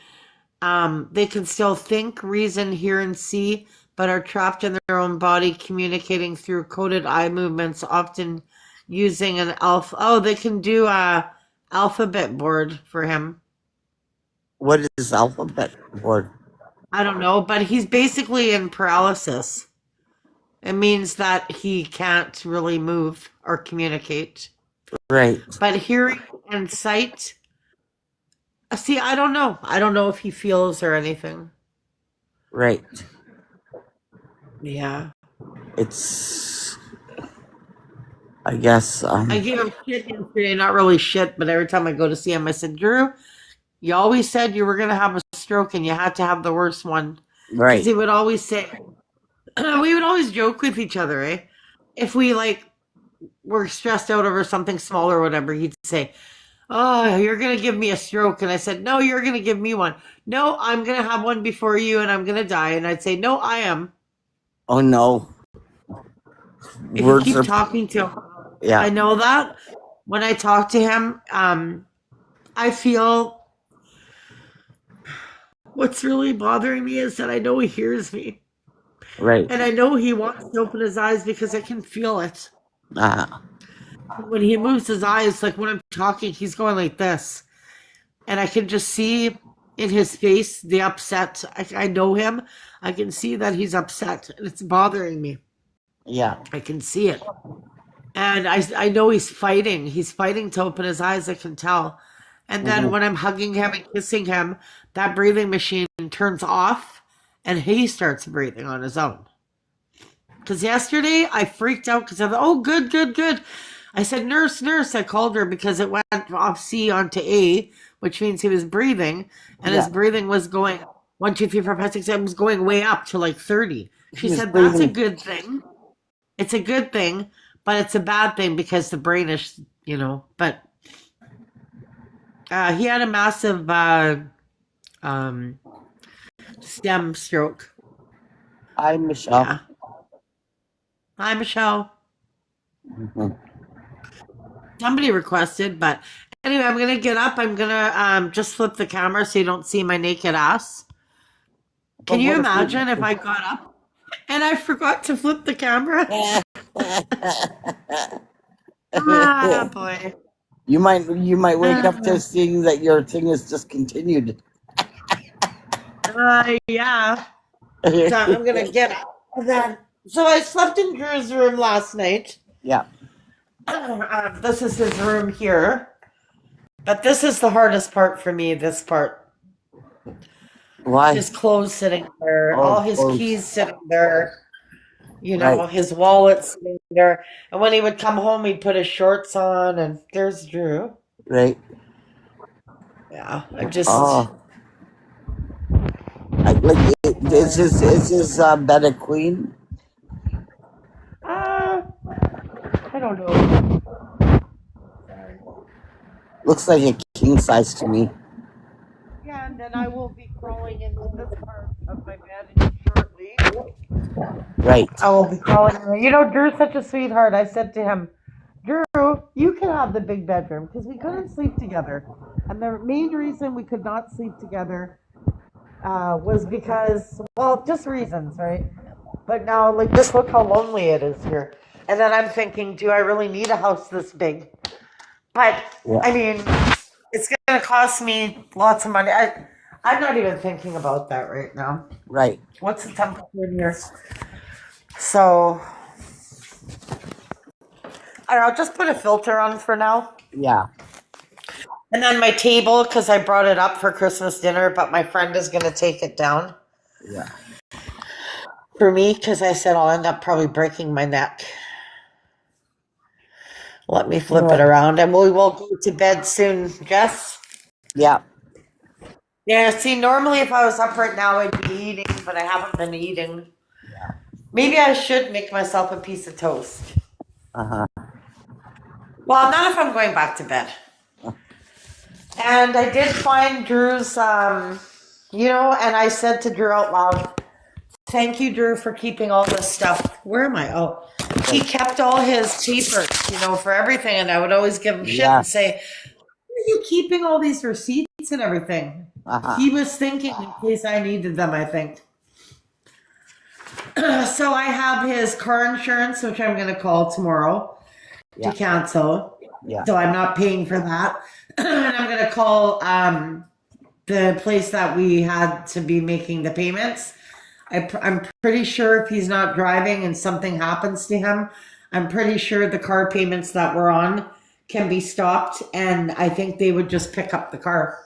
They can still think, reason, hear, and see, but are trapped in their own body, communicating through coded eye movements, often using an alpha. Oh, they can do a alphabet board for him. What is alphabet board? I don't know, but he's basically in paralysis. It means that he can't really move or communicate. Right. But hearing and sight. See, I don't know. I don't know if he feels or anything. Right. Yeah. It's, I guess, I gave him shit yesterday, not really shit, but every time I go to see him, I said, Drew, you always said you were going to have a stroke and you had to have the worst one. Because right. he would always say, we would always joke with each other, eh? If we like were stressed out over something small or whatever, he'd say, oh, you're going to give me a stroke. And I said, no, you're going to give me one. No, I'm going to have one before you and I'm going to die. And I'd say, no, I am. Oh no. If you Words keep are, talking to him, yeah, I know that. When I talk to him, I feel what's really bothering me is that I know he hears me. right. And I know he wants to open his eyes because I can feel it. Uh, When he moves his eyes, like when I'm talking, he's going like this. And I can just see in his face the upset. I know him. I can see that he's upset. And it's bothering me. yeah. I can see it. And I know he's fighting. He's fighting to open his eyes, I can tell. And then Mhm. when I'm hugging him and kissing him, that breathing machine turns off and he starts breathing on his own. Because yesterday I freaked out because I thought, oh, good, good, good. I said, nurse, nurse. I called her because it went off C onto A, which means he was breathing. And Yeah. his breathing was going 1, 2, 3, 4, 5, 6, 7, was going way up to like 30. She He's said, that's a breathing. good thing. It's a good thing, but it's a bad thing because the brain is, but he had a massive um, stem stroke. Hi, Michelle. Yeah. Hi, Michelle. Mhm. Somebody requested, but anyway, I'm gonna get up. I'm gonna just flip the camera so you don't see my naked ass. But Can you what if imagine if I got up and I forgot to flip the camera? Ah, boy. you might wake up to Uh, seeing that your thing is discontinued. yeah. So I'm gonna get up. And then, so I slept in Drew's room last night. Yeah. This is his room here. But this is the hardest part for me, this part. Why? His clothes sitting there, Oh, all his keys close. sitting there, Right. his wallet sitting there. And when he would come home, he'd put his shorts on, and there's Drew. Right. Yeah, I Oh, like is his bed a queen? uh, I don't know. Looks like a king size to me. Yeah, and then I will be crawling into this part of my bed shortly. Right. I will be crawling in. Drew's such a sweetheart. I said to him, Drew, you can have the big bedroom because we couldn't sleep together. And the main reason we could not sleep together was because, well, just reasons, right? But now, like, just look how lonely it is here. And then I'm thinking, do I really need a house this big? But, Yeah. I mean, it's going to cost me lots of money. I'm not even thinking about that right now. Right. What's the temperature in here? So, I don't know, just put a filter on for now. Yeah. And then my table, because I brought it up for Christmas dinner, but my friend is going to take it down Yeah. for me because I said I'll end up probably breaking my neck. Let me flip it around and we will go to bed soon, Jess. Yeah. Yeah, see, normally if I was up right now, I'd be eating, but I haven't been eating. Maybe I should make myself a piece of toast. Uh huh. Well, not if I'm going back to bed. And I did find Drew's, and I said to Drew out loud, thank you, Drew, for keeping all this stuff. Where am I? Oh, he kept all his papers, for everything. And I would always give him shit and say, are you keeping all these receipts and everything? Uh-huh. He was thinking in case I needed them, I think. So I have his car insurance, which I'm going to call tomorrow to cancel. Yeah. So I'm not paying for that. And I'm going to call the place that we had to be making the payments. I'm pretty sure if he's not driving and something happens to him, I'm pretty sure the car payments that we're on can be stopped, and I think they would just pick up the car.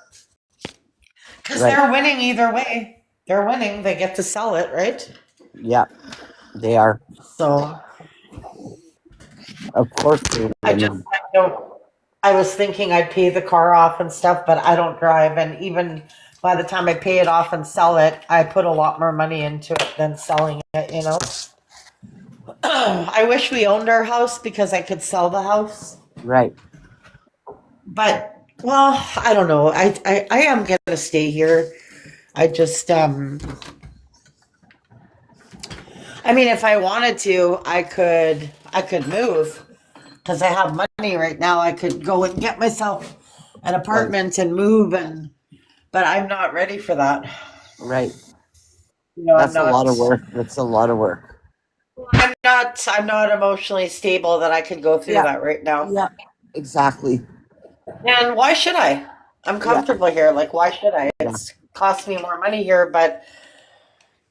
Because they're winning either way. They're winning. They get to sell it, right? Yeah. They are. So Of course they I are. just I don't. I was thinking I'd pay the car off and stuff, but I don't drive, and even by the time I pay it off and sell it, I put a lot more money into it than selling it. You know. I wish we owned our house because I could sell the house. Right. But well, I don't know. I am gonna stay here. I just I mean if I wanted to, I could move because I have money right now. I could go and get myself an Right. apartment and move and but I'm not ready for that. Right. You know, That's a lot of work. That's a lot of work. I'm not emotionally stable that I could go through Yeah. that right now. Yeah. Exactly. And why should I? I'm Yeah. comfortable here. Like why should I? Yeah. It's cost me more money here, but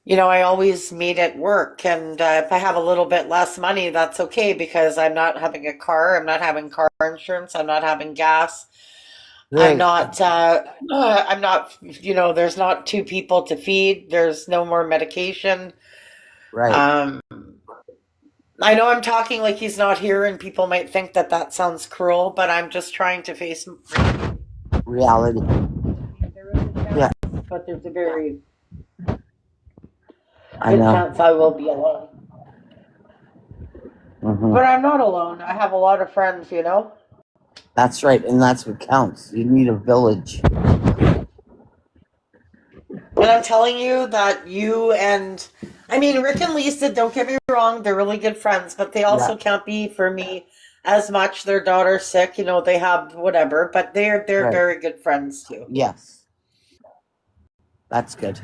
you know, I always made it work. And if I have a little bit less money, that's okay because I'm not having a car. I'm not having car insurance. I'm not having gas. I'm Right. not, I'm not, there's not two people to feed. There's no more medication. Right. Um, I know I'm talking like he's not here and people might think that that sounds cruel, but I'm just trying to face Reality. there is a chance, Yeah. but there's a very I good know. chance I will be alone. Hmm. But I'm not alone. I have a lot of friends, you know? That's right, and that's what counts. You need a village. And I'm telling you that I mean, Rick and Lisa, don't get me wrong, they're really good friends, but they also Yeah. can't be for me as much. Their daughter's sick, they have whatever, but they're Right. very good friends too. Yes. That's good.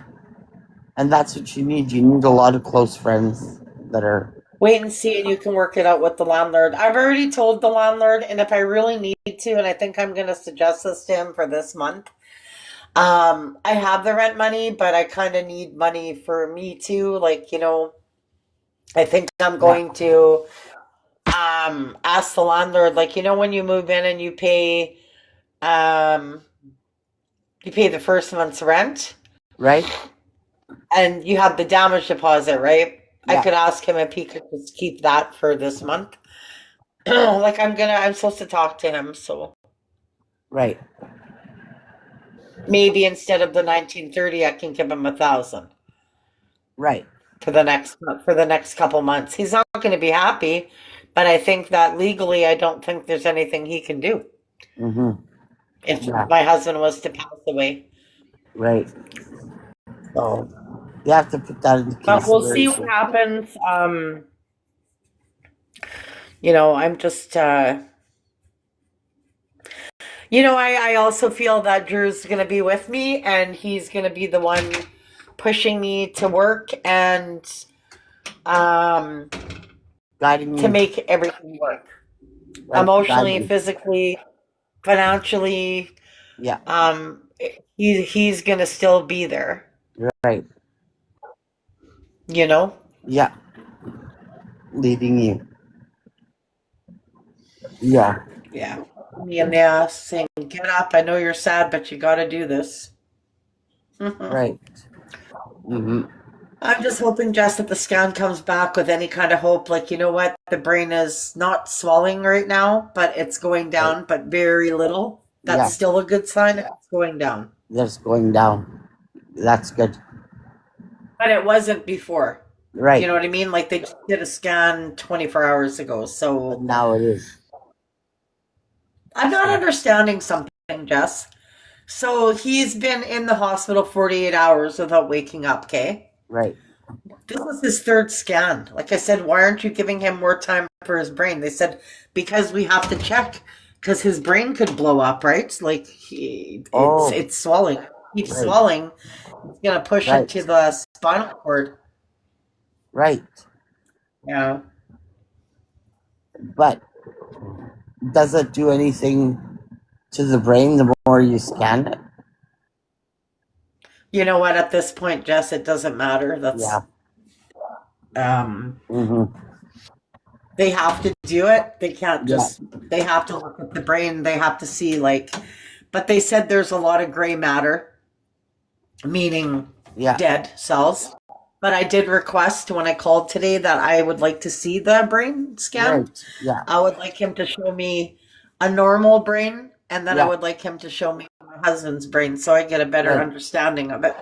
And that's what you need. You need a lot of close friends that are. Wait and see, and you can work it out with the landlord. I've already told the landlord, and if I really need to, and I think I'm going to suggest this to him for this month, I have the rent money, but I kind of need money for me too. Like, I think I'm Yeah. going to ask the landlord, like, when you move in and um you pay the first month's rent Right? and you have the damage deposit, right? I Yeah. could ask him if he could just keep that for this month. Like I'm supposed to talk to him, so Right. maybe instead of the 1930 I can give him 1,000 Right. for the next couple months. He's not going to be happy, but I think that legally I don't think there's anything he can do Hmm. if Yeah. my husband was to pass away. Right. So You have to put that into but we'll see what consideration. happens. I'm just, I also feel that Drew's going to be with me and he's going to be the one pushing me to work and um, Guiding to you. make everything work. Right. Emotionally, Guide you. physically, financially. Yeah. He's going to still be there, Right. you know? Yeah. Leading you. Yeah. Yeah. Me in the ass saying, get up. I know you're sad, but you got to do this. Right. Hmm. I'm just hoping, Jess, that the scan comes back with any kind of hope. Like, you know what? The brain is not swelling right now, but it's going Right. down, but very little. That's Yeah. still a good sign. It's going down. That's going down. That's good. But it wasn't before. Right. You know what I mean? Like, they just did a scan 24 hours ago. But So now it is. I'm not understanding something, Jess. So he's been in the hospital 48 hours without waking up, okay? Right. This is his third scan. Like I said, why aren't you giving him more time for his brain? They said, because we have to check, because his brain could blow up, right? Like Oh. it's swelling. Keeps Right. swelling. It's gonna push Right. into the spinal cord. Right. Yeah. But does it do anything to the brain the more you scan it? You know what? At this point, Jess, it doesn't matter. That's Yeah. um they have to do it. They can't Yeah. just they have to look at the brain. They have to see but they said there's a lot of gray matter, meaning Yeah. dead cells. But I did request when I called today that I would like to see the brain scan. Right. Yeah. I would like him to show me a normal brain, and then I Yeah. would like him to show me my husband's brain so I get a better Right. understanding of it.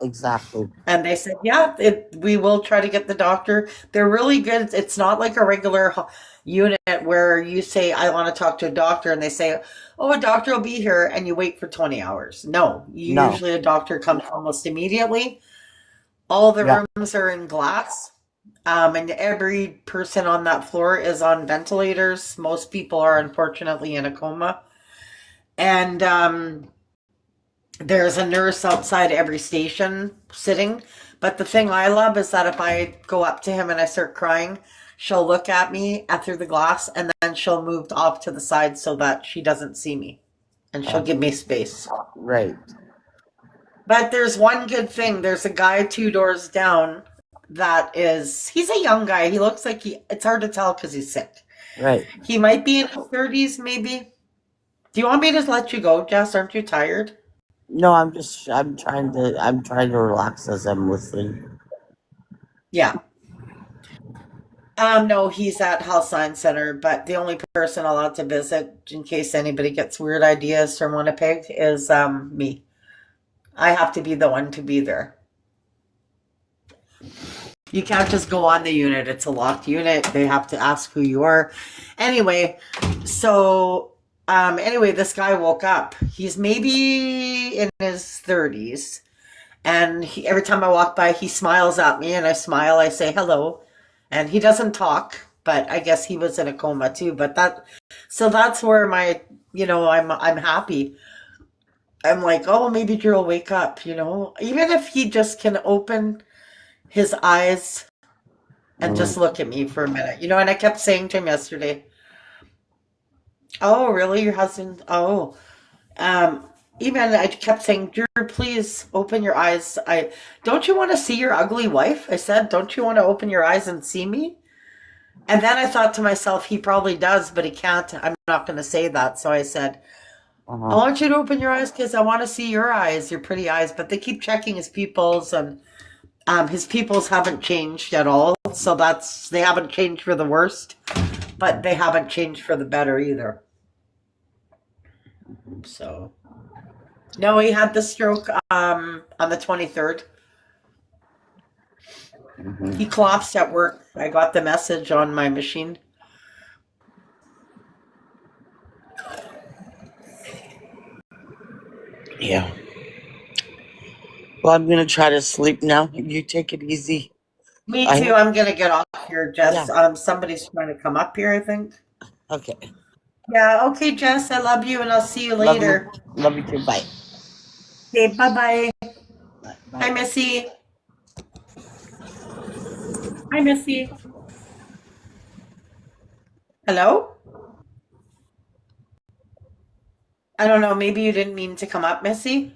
Exactly. And they said, yeah, we will try to get the doctor. They're really good. It's not like a regular unit where you say, I want to talk to a doctor, and they say, oh, a doctor will be here, and you wait for 20 hours. No, No. usually a doctor comes almost immediately. All the Yeah. rooms are in glass. And every person on that floor is on ventilators. Most people are unfortunately in a coma. And there's a nurse outside every station sitting. But the thing I love is that if I go up to him and I start crying, she'll look at me through the glass, and then she'll move off to the side so that she doesn't see me. And she'll give me space. Right. But there's one good thing. There's a guy 2 doors down he's a young guy. He looks like it's hard to tell because he's sick. Right. He might be in his 30s, maybe. Do you want me to let you go, Jess? Aren't you tired? No, I'm trying to relax as I'm listening. Yeah. No, he's at Health Science Center, but the only person allowed to visit, in case anybody gets weird ideas from Winnipeg, is me. I have to be the one to be there. You can't just go on the unit. It's a locked unit. They have to ask who you are. Anyway, this guy woke up. He's maybe in his 30s. And every time I walk by, he smiles at me, and I smile. I say hello. And he doesn't talk, but I guess he was in a coma too. So that's where I'm happy. I'm like, oh, maybe Drew will wake up, even if he just can open his eyes and just look at me for a minute, and I kept saying to him yesterday, oh, really? Your husband? Oh, even I kept saying, Drew, please open your eyes. Don't you want to see your ugly wife? I said, don't you want to open your eyes and see me? And then I thought to myself, he probably does, but he can't. I'm not going to say that. So I said, I want you to open your eyes because I want to see your eyes, your pretty eyes. But they keep checking his pupils, and his pupils haven't changed at all. So they haven't changed for the worst, but they haven't changed for the better either. So, no, he had the stroke on the 23rd. He collapsed at work. I got the message on my machine. Yeah. Well, I'm gonna try to sleep now. You take it easy. Me too. I'm gonna get off here, Jess. Yeah. Somebody's trying to come up here, I think. Okay. Yeah. Okay, Jess. I love you, and I'll see you later. Love you too. Bye. Okay. Bye-bye. Bye. Hi, Missy. Hi, Missy. Hello? I don't know. Maybe you didn't mean to come up, Missy.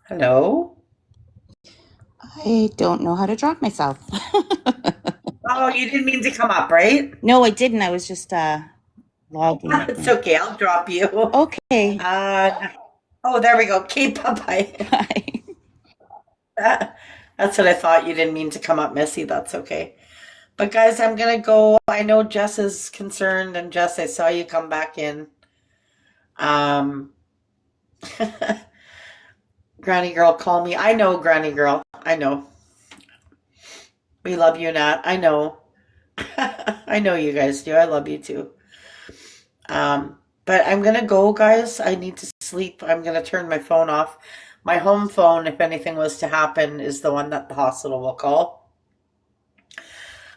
Hello? I don't know how to drop myself. Oh, you didn't mean to come up, right? No, I didn't. I was just logging. It's okay. I'll drop you. Okay. There we go. Okay, bye-bye. Bye. That's what I thought. You didn't mean to come up, Missy. That's okay. But guys, I'm going to go. I know Jess is concerned, and Jess, I saw you come back in. Granny girl, call me. I know, Granny girl. I know. We love you, Nat. I know. I know you guys do. I love you too. But I'm going to go, guys. I need to sleep. I'm going to turn my phone off. My home phone, if anything was to happen, is the one that the hospital will call.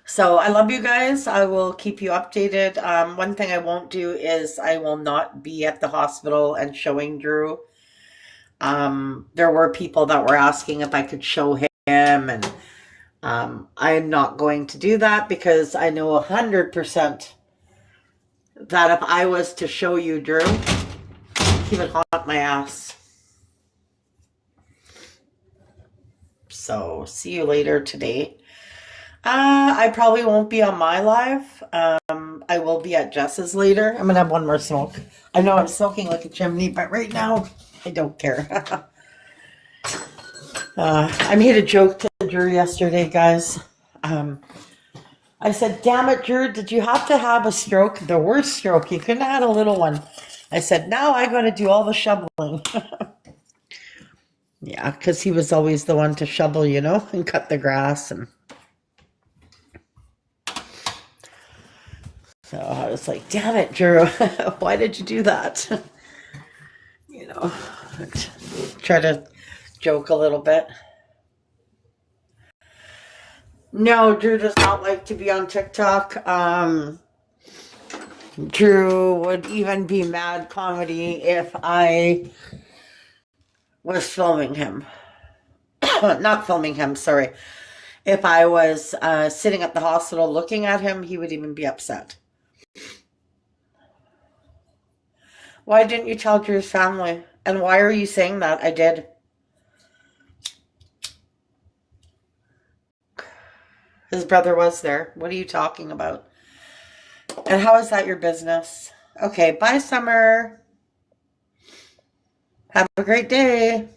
So I love you guys. I will keep you updated. One thing I won't do is I will not be at the hospital and showing Drew. There were people that were asking if I could show him, and I'm not going to do that because I know 100% that if I was to show you Drew, he would haunt my ass. So see you later today. I probably won't be on my live. I will be at Jess's later. I'm gonna have one more smoke. I know I'm smoking like a chimney, but right now I don't care. I made a joke to Drew yesterday, guys. I said, damn it, Drew, did you have to have a stroke? The worst stroke. You couldn't have had a little one. I said, now I got to do all the shoveling. Yeah, because he was always the one to shovel, and cut the grass. And so I was like, damn it, Drew, why did you do that? Try to joke a little bit. No, Drew does not like to be on TikTok. Drew would even be mad comedy if I was filming him. Not filming him, sorry. If I was sitting at the hospital looking at him, he would even be upset. Why didn't you tell Drew's family? And why are you saying that? I did. His brother was there. What are you talking about? And how is that your business? Okay, bye, Summer. Have a great day.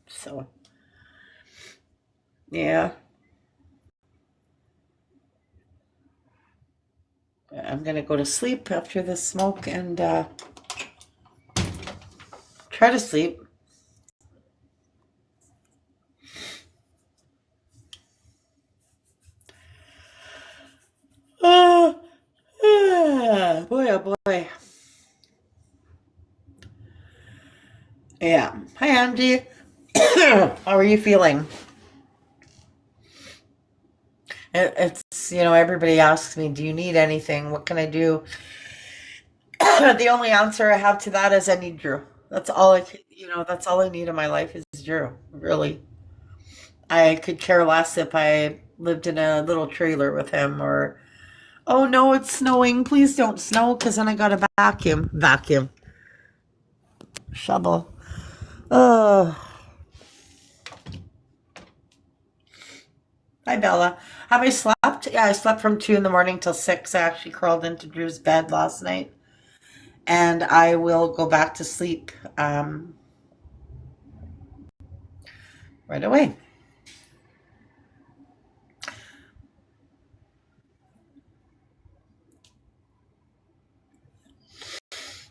So, yeah. I'm going to go to sleep after this smoke and try to sleep. Boy, oh boy. Yeah. Hi, Andy. How are you feeling? It's, everybody asks me, do you need anything? What can I do? The only answer I have to that is I need Drew. That's all that's all I need in my life is Drew, really. I could care less if I lived in a little trailer with him or, oh no, it's snowing. Please don't snow because then I got to vacuum, shovel. Oh. Hi, Bella. Have I slept? Yeah, I slept from 2 in the morning till 6. I actually crawled into Drew's bed last night. And I will go back to sleep right away.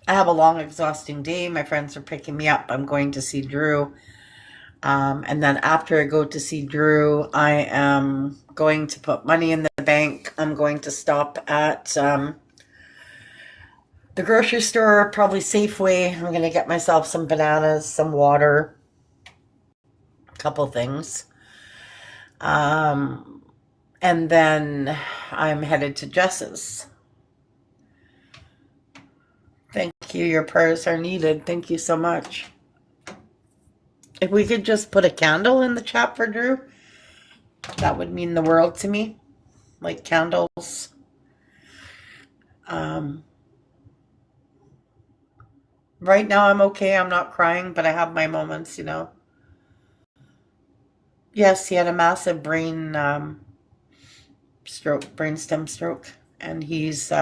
I have a long, exhausting day. My friends are picking me up. I'm going to see Drew. And then after I go to see Drew, I am going to put money in the bank. I'm going to stop at the grocery store, probably Safeway. I'm going to get myself some bananas, some water, a couple things. And then I'm headed to Jess's. Thank you. Your prayers are needed. Thank you so much. If we could just put a candle in the chat for Drew, that would mean the world to me. Like candles. Right now I'm okay. I'm not crying, but I have my moments, Yes, he had a massive brainstem stroke, and he's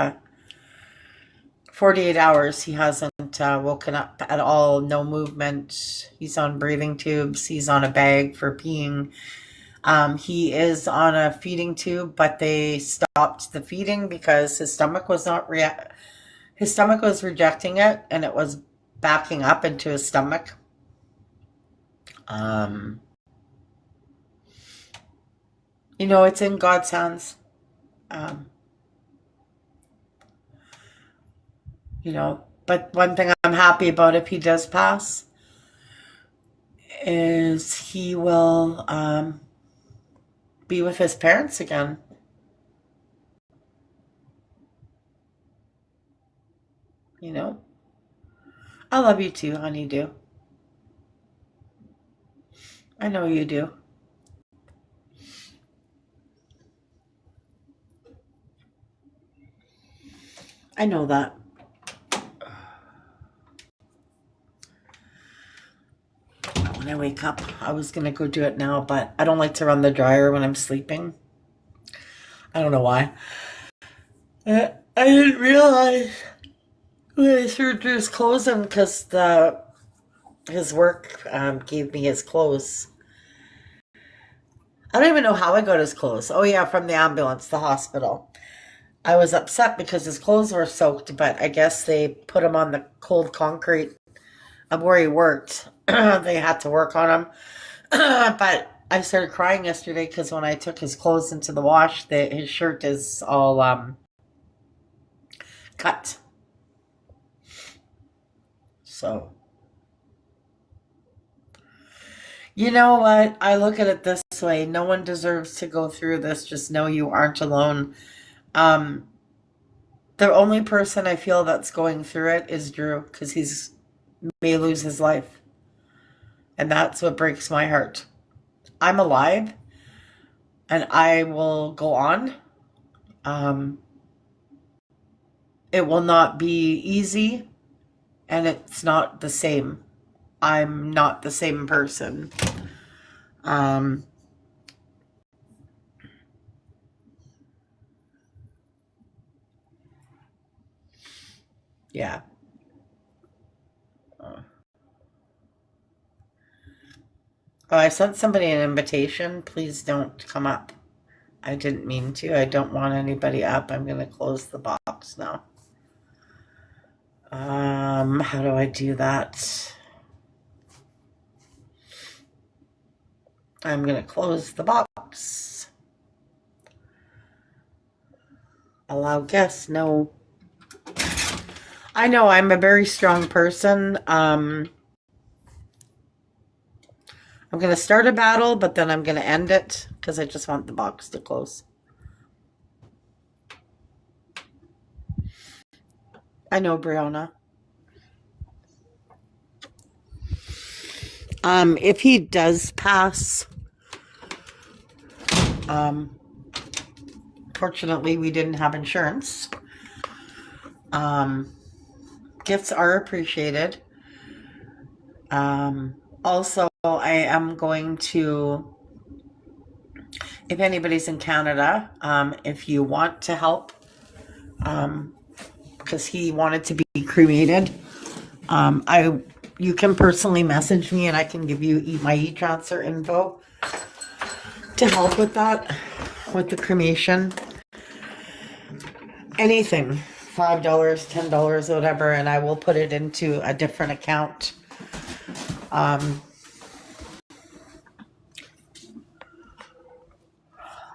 48 hours. He hasn't woken up at all. No movement. He's on breathing tubes. He's on a bag for peeing. He is on a feeding tube, but they stopped the feeding because his stomach was not his stomach was rejecting it, and it was backing up into his stomach. It's in God's hands. But one thing I'm happy about if he does pass is he will be with his parents again. I love you too, honeydew. I know you do. I know that. When I wake up, I was going to go do it now, but I don't like to run the dryer when I'm sleeping. I don't know why. I didn't realize The surgery's closing because his work gave me his clothes. I don't even know how I got his clothes. Oh yeah, from the ambulance, the hospital. I was upset because his clothes were soaked, but I guess they put him on the cold concrete of where he worked. They had to work on him. But I started crying yesterday because when I took his clothes into the wash, his shirt is all cut. So, you know what? I look at it this way. No one deserves to go through this. Just know you aren't alone. Um, the only person I feel that's going through it is Drew because he's may lose his life. And that's what breaks my heart. I'm alive and I will go on. Um, it will not be easy and it's not the same. I'm not the same person. Um, yeah. Oh, I sent somebody an invitation. Please don't come up. I didn't mean to. I don't want anybody up. I'm going to close the box now. How do I do that? I'm going to close the box. Allow guests. No. I know I'm a very strong person. I'm going to start a battle, but then I'm going to end it because I just want the box to close. I know, Brianna. If he does pass, fortunately we didn't have insurance. Gifts are appreciated. Also, I am going to, if anybody's in Canada, if you want to help, because he wanted to be cremated, you can personally message me and I can give you my e-transfer info to help with that, with the cremation. Anything, $5, $10, whatever, and I will put it into a different account.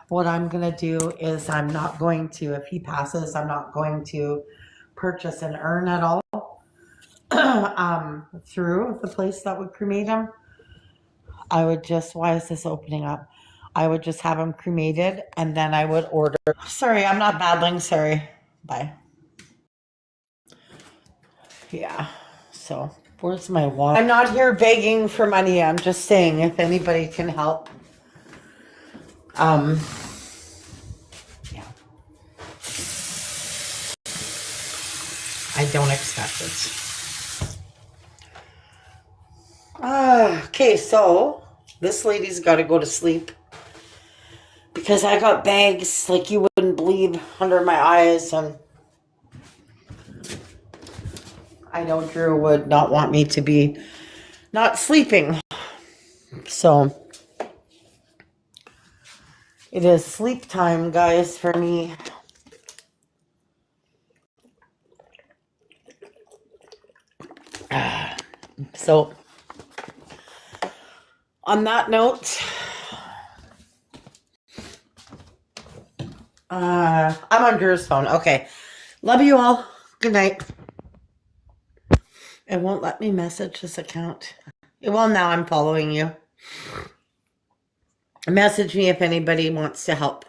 What I'm going to do is I'm not going to, if he passes, I'm not going to purchase an urn at all through the place that would cremate him. I would just, why is this opening up? I would just have him cremated and then I would order. Sorry, I'm not babbling. Sorry. Bye. Yeah. So where's my wallet? I'm not here begging for money. I'm just saying if anybody can help. Yeah. I don't expect it. Okay, so this lady's got to go to sleep because I got bags like you wouldn't believe under my eyes, and I know Drew would not want me to be not sleeping. So it is sleep time, guys, for me. So on that note, I'm on Drew's phone. Okay. Love you all. Good night. It won't let me message this account. Well, now I'm following you. Message me if anybody wants to help.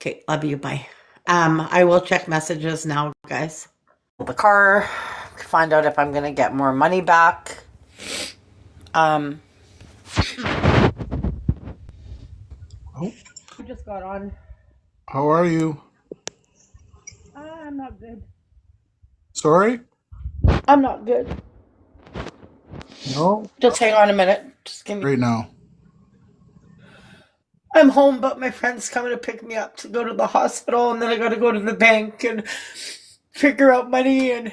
Okay, love you. Bye. I will check messages now, guys. The car to find out if I'm gonna get more money back. Oh. I just got on. How are you? I'm not good. Sorry? I'm not good. No? Just hang on a minute. Just give me. Right now. I'm home, but my friend's coming to pick me up to go to the hospital, and then I gotta go to the bank, and figure out money, and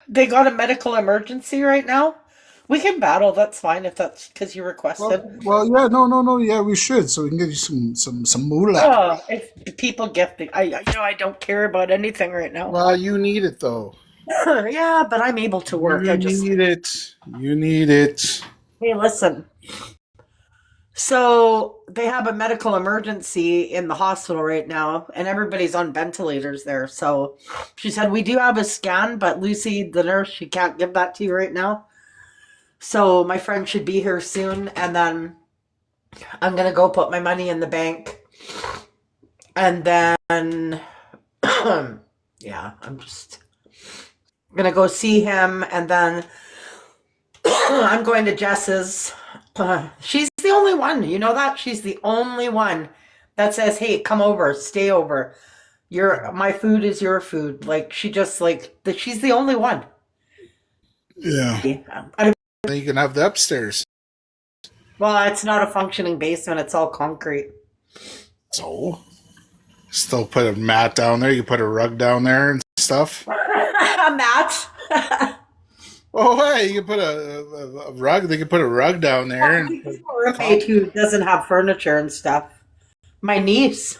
they got a medical emergency right now. We can battle. That's fine if that's because you requested. Well, yeah, no, yeah, we should, so we can get you some moolah. Oh, if people gifting, I don't care about anything right now. Well, you need it though. Yeah, but I'm able to work. You need it. You need it. Hey, listen. So they have a medical emergency in the hospital right now, and everybody's on ventilators there. So she said, we do have a scan, but Lucy, the nurse, she can't give that to you right now. So my friend should be here soon, and then I'm going to go put my money in the bank. And then, yeah, I'm just going to go see him, and then I'm going to Jess's. She's the only one, you know that? She's the only one that says, hey, come over, stay over. My food is your food. Like, she just, like, she's the only one. Yeah. Then you can have the upstairs. Well, it's not a functioning basement. It's all concrete. So? Still put a mat down there. You can put a rug down there and stuff. A mat? Oh, hey, you can put a rug. They can put a rug down there. And a roommate who doesn't have furniture and stuff. My niece.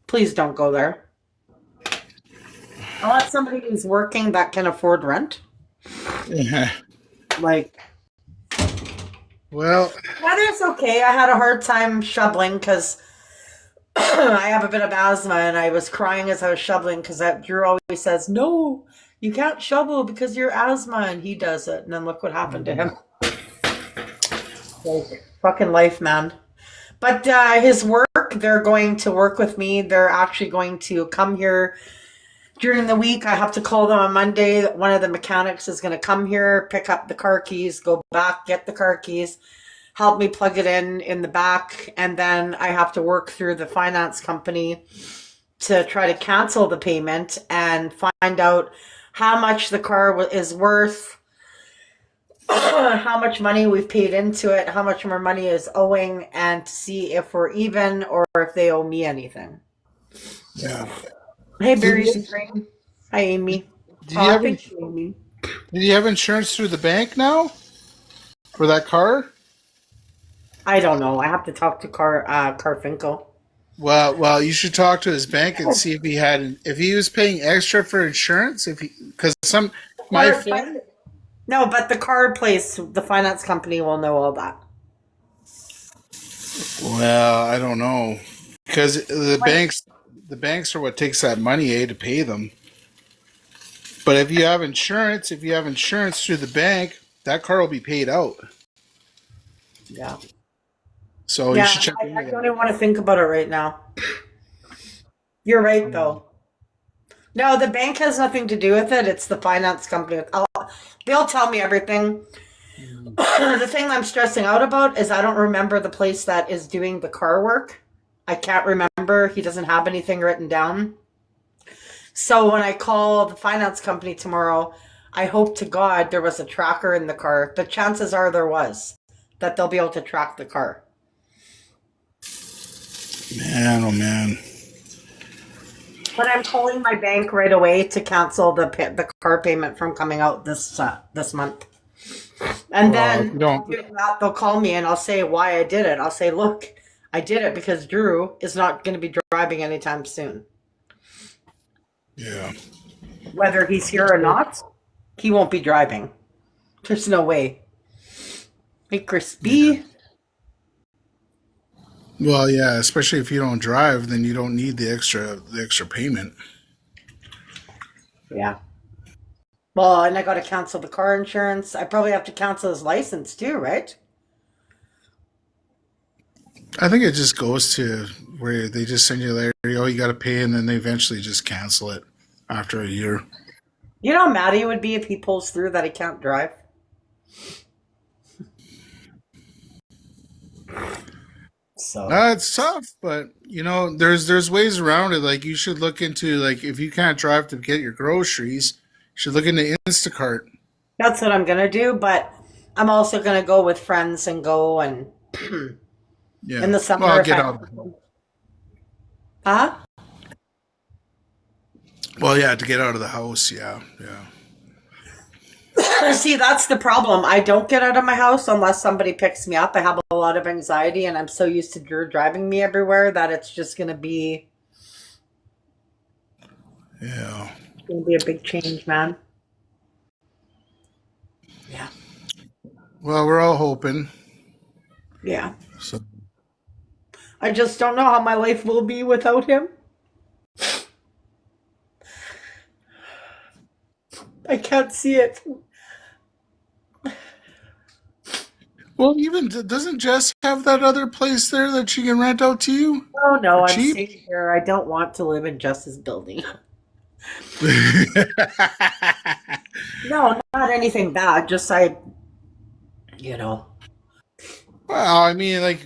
Please don't go there. I want somebody who's working that can afford rent. Yeah. Like, well, weather's okay. I had a hard time shoveling because I have a bit of asthma, and I was crying as I was shoveling because Drew always says, no, you can't shovel because you're asthma, and he does it. And then look what happened to him. Like, fucking life, man. But his work, they're going to work with me. They're actually going to come here during the week. I have to call them on Monday. One of the mechanics is going to come here, pick up the car keys, go back, get the car keys, help me plug it in the back. And then I have to work through the finance company to try to cancel the payment and find out how much the car is worth, how much money we've paid into it, how much more money is owing, and to see if we're even or if they owe me anything. Yeah. Hey, Barry. Hi, Amy. Did you have insurance through the bank now for that car? I don't know. I have to talk to Carfinkel. Well, you should talk to his bank and see if he was paying extra for insurance. No, but the car place, the finance company will know all that. Well, I don't know because the banks are what takes that money, to pay them. But if you have insurance through the bank, that car will be paid out. Yeah. So you should check. I don't even want to think about it right now. You're right, though. No, the bank has nothing to do with it. It's the finance company. They'll tell me everything. The thing I'm stressing out about is I don't remember the place that is doing the car work. I can't remember. He doesn't have anything written down. So when I call the finance company tomorrow, I hope to God there was a tracker in the car. The chances are there was, that they'll be able to track the car. Man, oh man. But I'm calling my bank right away to cancel the car payment from coming out this month. And then they'll call me and I'll say why I did it. I'll say, look, I did it because Drew is not going to be driving anytime soon. Yeah. Whether he's here or not, he won't be driving. There's no way. Hey, Crispy. Yeah. Well, yeah, especially if you don't drive, then you don't need the extra payment. Yeah. Well, and I got to cancel the car insurance. I probably have to cancel his license too, right? I think it just goes to where they just send you a letter, you got to pay, and then they eventually just cancel it after a year. You know how mad he would be if he pulls through that he can't drive? So it's tough, but there's ways around it. Like you should look into if you can't drive to get your groceries, you should look into Instacart. That's what I'm gonna do, but I'm also gonna go with friends and go and yeah. In the summer. Well, get out. Huh? Well, yeah, to get out of the house. Yeah. See, that's the problem. I don't get out of my house unless somebody picks me up. I have a lot of anxiety, and I'm so used to Drew driving me everywhere that it's just going to be Yeah. a big change, man. Yeah. Well, we're all hoping. Yeah. So, I just don't know how my life will be without him. I can't see it. well, even doesn't Jess have that other place there that she can rent out to you Oh no, for I'm cheap? staying here. I don't want to live in Justice Building. No, not anything bad. Just you know. well, I mean, like,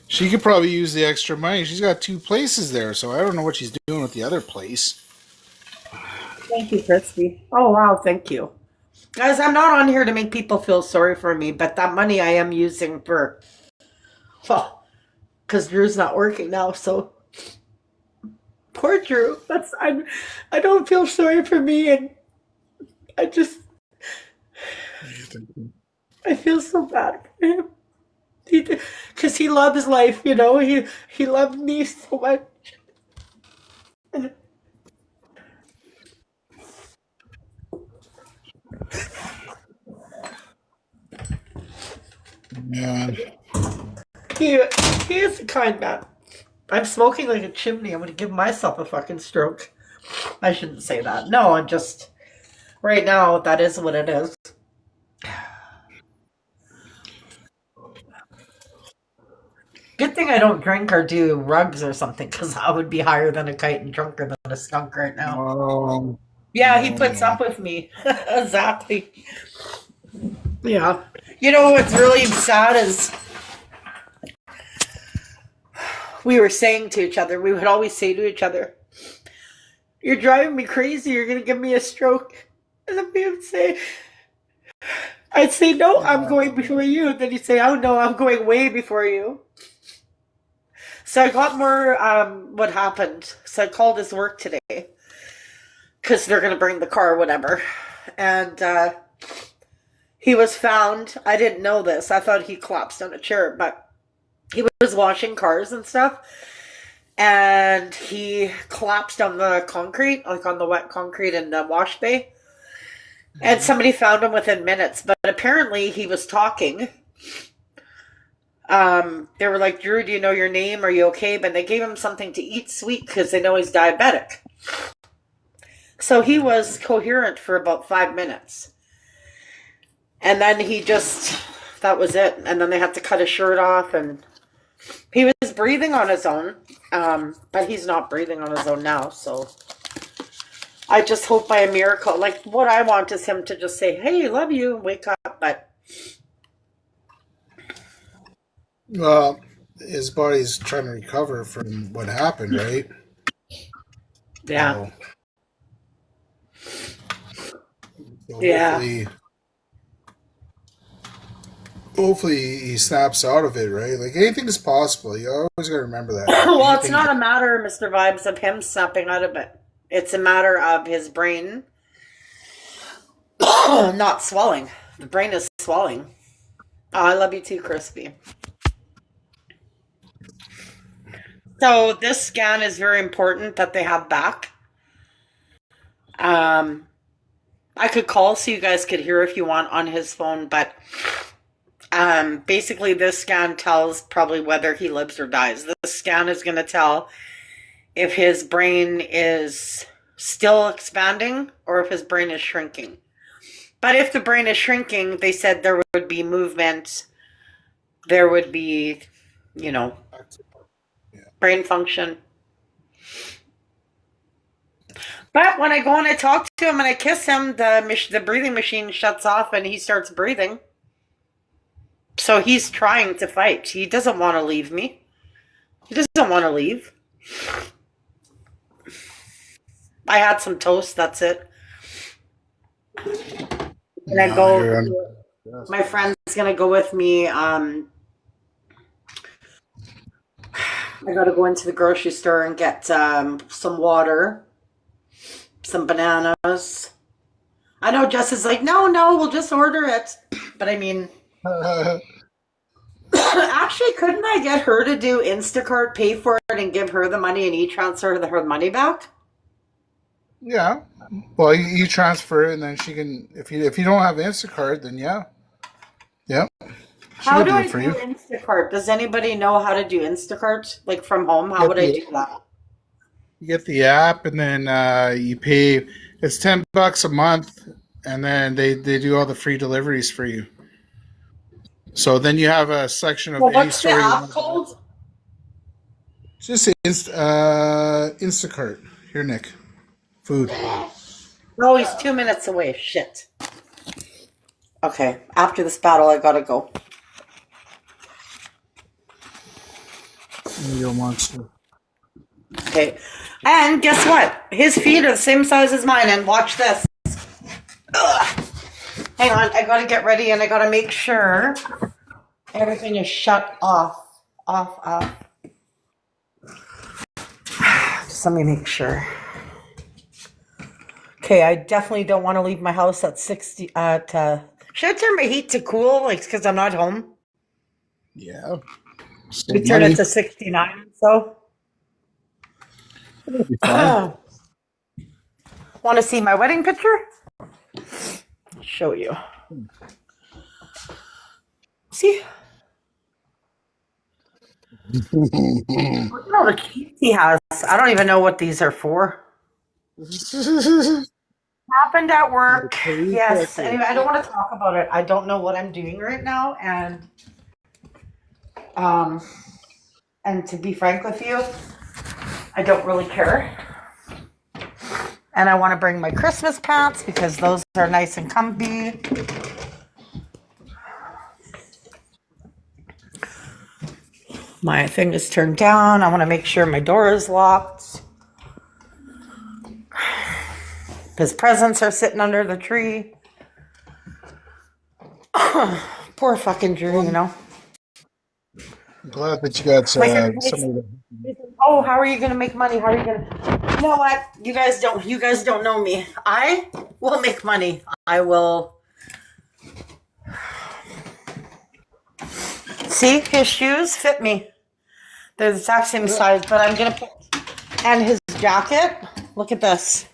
she could probably use the extra money. She's got 2 places there, so I don't know what she's doing with the other place. Thank you, Christy. Oh wow, thank you. Guys, I'm not on here to make people feel sorry for me, but that money I am using for, well, because Drew's not working now, so poor Drew. I don't feel sorry for me, and I just I feel so bad for him. Because he loves life, you know. He loved me so much. Yeah. He he is a kind man. I'm smoking like a chimney. I'm gonna give myself a fucking stroke. I shouldn't say that. No, I'm just right now. That is what it is. Good thing I don't drink or do rugs or something, because I would be higher than a kite and drunker than a skunk right now. Yeah, he puts up with me. Exactly. Yeah. You know what's really sad is we were saying to each other, we would always say to each other, "You're driving me crazy. You're going to give me a stroke." And then we would say, I'd say, "No, I'm going before you." And then he'd say, "Oh, no, I'm going way before you." So I got more, what happened. So I called his work today because they're going to bring the car or whatever. And he was found. I didn't know this. I thought he collapsed on a chair, but he was washing cars and stuff. And he collapsed on the concrete, like on the wet concrete in the wash bay. And somebody found him within minutes. But apparently he was talking. They were like, "Drew, do you know your name? Are you okay?" But they gave him something to eat sweet because they know he's diabetic. So he was coherent for about 5 minutes. And then that was it. And then they had to cut his shirt off, and he was breathing on his own. But he's not breathing on his own now. So I just hope by a miracle, like what I want is him to just say, "Hey, love you," and wake up. But Well, his body's trying to recover from what happened, right? yeah. So Yeah. hopefully he snaps out of it, right? Like anything is possible. You always got to remember that. Well, it's Anything- not a matter, Mr. Vibes, of him snapping out of it. It's a matter of his brain not swelling. The brain is swelling. Oh, I love you too, Crispy. So this scan is very important that they have back. I could call so you guys could hear if you want on his phone, but basically this scan tells probably whether he lives or dies. This scan is going to tell if his brain is still expanding or if his brain is shrinking. But if the brain is shrinking, they said there would be movement, there would be, brain function. But when I go and I talk to him and I kiss him, the breathing machine shuts off and he starts breathing. So he's trying to fight. He doesn't want to leave me. He doesn't want to leave. I had some toast, that's it. And I go, my friend's going to go with me. I got to go into the grocery store and get some water. some bananas. I know Jess is like, no, we'll just order it. But I mean, actually, couldn't I get her to do Instacart, pay for it, and give her the money, and e-transfer her money back? Yeah. Well, you transfer it, and then she can. If you don't have Instacart, then yeah. She How can do do I it for do you. Instacart? Does anybody know how to do Instacart? Like from home, how Get would I the do that? you get the app, and then you pay. It's $10 a month, and then they do all the free deliveries for you. So then you have a section of Well, any what's the store you app want to buy. called? Just say Instacart. Here, Nick. Food. Oh, he's 2 minutes away. Shit. Okay, after this battle, I gotta go. You're a monster. Okay. And guess what? His feet are the same size as mine, and watch this. Ugh. Hang on, I gotta get ready and I gotta make sure everything is shut off. Off. Just let me make sure. Okay, I definitely don't want to leave my house at 60. Should I turn my heat to cool, like, because I'm not home? Yeah. We Save turn money. it to 69, so. It'll be fine. Want to see my wedding picture? I'll show you. See? Look at all the keys he has. I don't even know what these are for. Happened at work. Yes. Anyway, I don't want to talk about it. I don't know what I'm doing right now, and to be frank with you, I don't really care. And I want to bring my Christmas pants because those are nice and comfy. My thing is turned down. I want to make sure my door is locked. His presents are sitting under the tree. Poor fucking Drew, you know. I'm glad that you got Like, somebody. oh, how are you gonna make money? How are you gonna? You know what? You guys don't know me. I will make money. I will. See, his shoes fit me. They're the exact same size, but I'm gonna put. And his jacket. Look at this.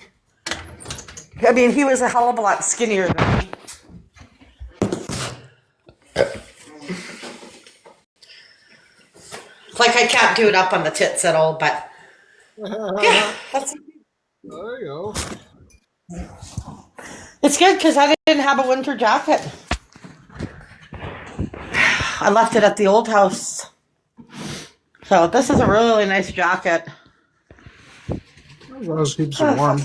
I mean, he was a hell of a lot skinnier than me. Like, I can't do it up on the tits at all, but yeah, that's. There you go. It's good because I didn't have a winter jacket. I left it at the old house. So this is a really nice jacket. As long as it keeps it warm.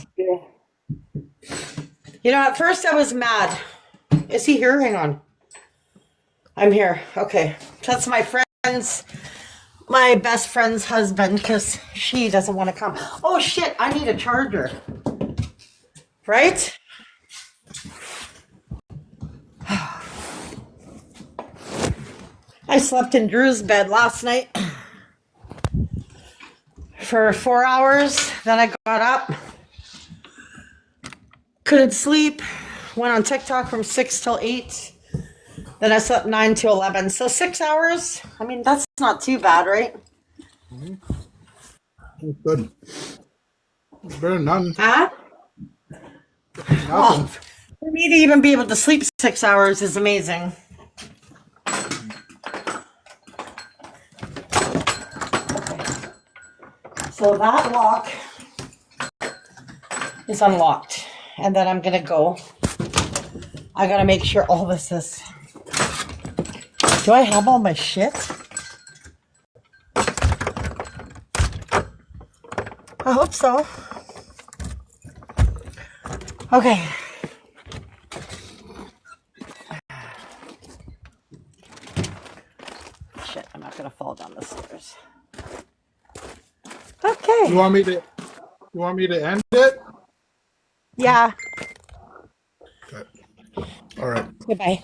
You know, at first I was mad. Is he here? Hang on. I'm here. Okay. That's my best friend's husband because she doesn't want to come. Oh shit, I need a charger. Right? I slept in Drew's bed last night for 4 hours. Then I got up. Couldn't sleep. Went on TikTok from 6 till 8. Then I slept 9 to 11. So 6 hours. I mean, that's not too bad, right? Mm-hmm. Good. It's better than nothing. Huh? Nothing. For me to even be able to sleep 6 hours is amazing. So that lock is unlocked. And then I'm going to go. I got to make sure all this is... Do I have all my shit? I hope so. Okay. Shit, I'm not going to fall down the stairs. Okay. You want me to end it? Yeah. Okay. All right. Goodbye.